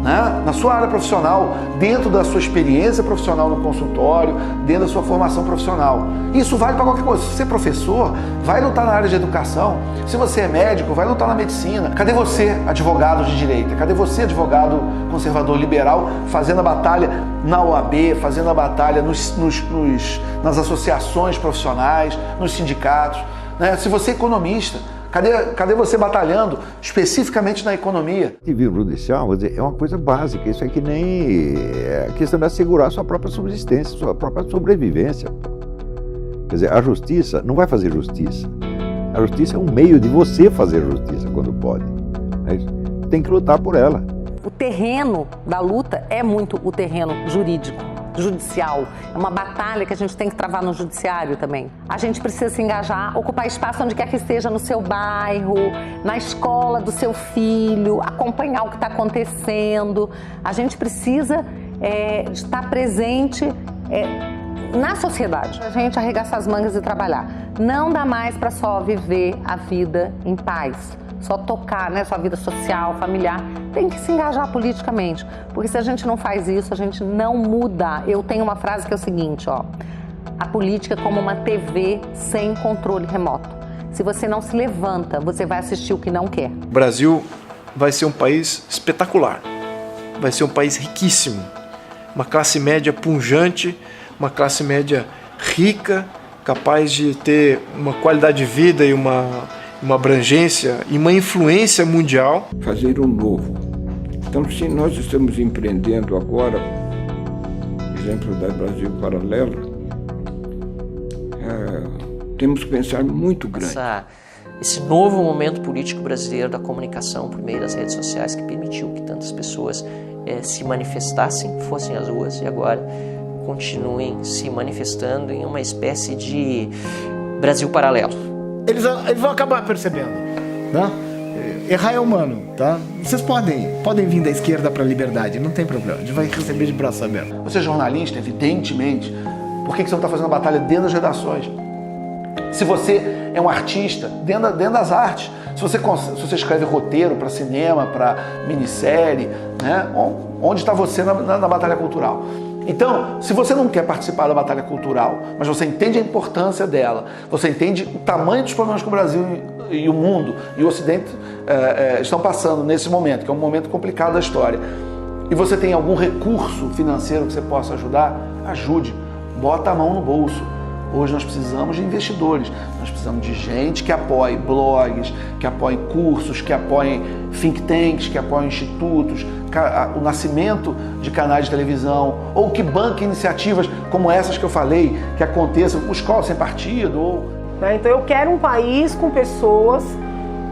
né? Na sua área profissional, dentro da sua experiência profissional no consultório, dentro da sua formação profissional. Isso vale para qualquer coisa. Se você é professor, vai lutar na área de educação. Se você é médico, vai lutar na medicina. Cadê você, advogado de direita? Cadê você, advogado conservador liberal, fazendo a batalha na OAB, fazendo a batalha nas associações profissionais, nos sindicatos, né? Se você é economista, cadê você batalhando especificamente na economia? Ativismo judicial, vou dizer, é uma coisa básica. Isso é que nem a questão de assegurar a sua própria subsistência, sua própria sobrevivência. Quer dizer, a justiça não vai fazer justiça. A justiça é um meio de você fazer justiça quando pode. Tem que lutar por ela. O terreno da luta é muito o terreno jurídico, judicial. É uma batalha que a gente tem que travar no judiciário também. A gente precisa se engajar, ocupar espaço onde quer que esteja, no seu bairro, na escola do seu filho, acompanhar o que está acontecendo. A gente precisa estar presente na sociedade. A gente arregaçar as mangas e trabalhar. Não dá mais para só viver a vida em paz. Só tocar, né, sua vida social, familiar, tem que se engajar politicamente, porque se a gente não faz isso, a gente não muda. Eu tenho uma frase que é o seguinte, ó: a política é como uma TV sem controle remoto. Se você não se levanta, você vai assistir o que não quer. O Brasil vai ser um país espetacular, vai ser um país riquíssimo, uma classe média pujante, uma classe média rica, capaz de ter uma qualidade de vida e uma abrangência e uma influência mundial. Fazer o novo. Então, se nós estamos empreendendo agora, exemplo da Brasil Paralelo, temos que pensar muito grande. Esse novo momento político brasileiro da comunicação por meio das redes sociais que permitiu que tantas pessoas se manifestassem, fossem às ruas e agora continuem se manifestando em uma espécie de Brasil paralelo. Eles vão acabar percebendo, tá? Errar é humano, tá? Vocês podem vir da esquerda para a liberdade, não tem problema, a gente vai receber de braço aberto. Você é jornalista, evidentemente, por que você não está fazendo a batalha dentro das redações? Se você é um artista, dentro das artes, se você escreve roteiro para cinema, para minissérie, né? Onde está você na batalha cultural? Então, se você não quer participar da batalha cultural, mas você entende a importância dela, você entende o tamanho dos problemas que o Brasil e o mundo e o Ocidente estão passando nesse momento, que é um momento complicado da história, e você tem algum recurso financeiro que você possa ajudar, ajude, bota a mão no bolso. Hoje nós precisamos de investidores, nós precisamos de gente que apoie blogs, que apoie cursos, que apoie think tanks, que apoie institutos, o nascimento de canais de televisão, ou que banque iniciativas como essas que eu falei, que aconteçam, escola sem partido. Então eu quero um país com pessoas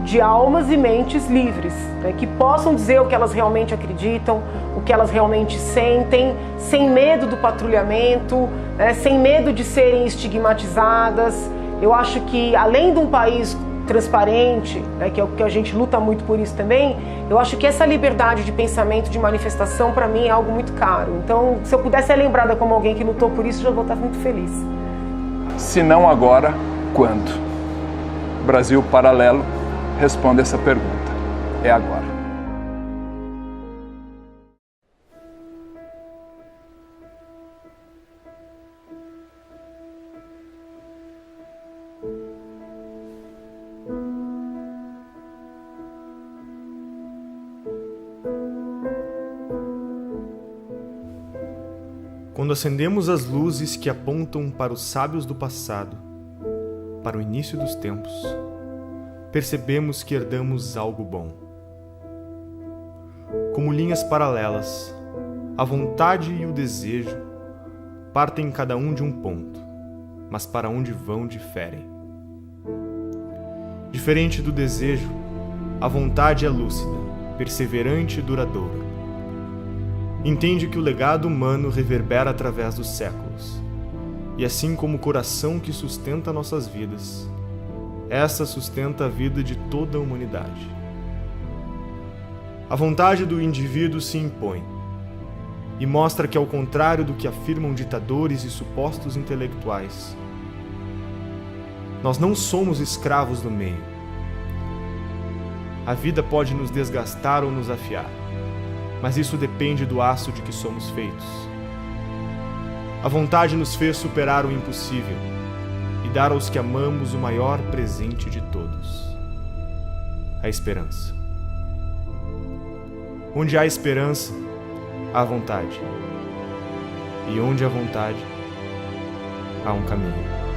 de almas e mentes livres, né, que possam dizer o que elas realmente acreditam, o que elas realmente sentem, sem medo do patrulhamento, né, sem medo de serem estigmatizadas. Eu acho que, além de um país transparente, né, que é o que a gente luta muito por isso também, eu acho que essa liberdade de pensamento, de manifestação, para mim é algo muito caro. Então, se eu pudesse ser lembrada como alguém que lutou por isso, eu já vou estar muito feliz. Se não agora, quando? Brasil Paralelo responde essa pergunta. É agora. Quando acendemos as luzes que apontam para os sábios do passado, para o início dos tempos, percebemos que herdamos algo bom. Como linhas paralelas, a vontade e o desejo partem cada um de um ponto, mas para onde vão diferem. Diferente do desejo, a vontade é lúcida, perseverante e duradoura. Entende que o legado humano reverbera através dos séculos, e assim como o coração que sustenta nossas vidas, essa sustenta a vida de toda a humanidade. A vontade do indivíduo se impõe, e mostra que, ao contrário do que afirmam ditadores e supostos intelectuais, nós não somos escravos do meio. A vida pode nos desgastar ou nos afiar, mas isso depende do aço de que somos feitos. A vontade nos fez superar o impossível e dar aos que amamos o maior presente de todos: a esperança. Onde há esperança, há vontade. E onde há vontade, há um caminho.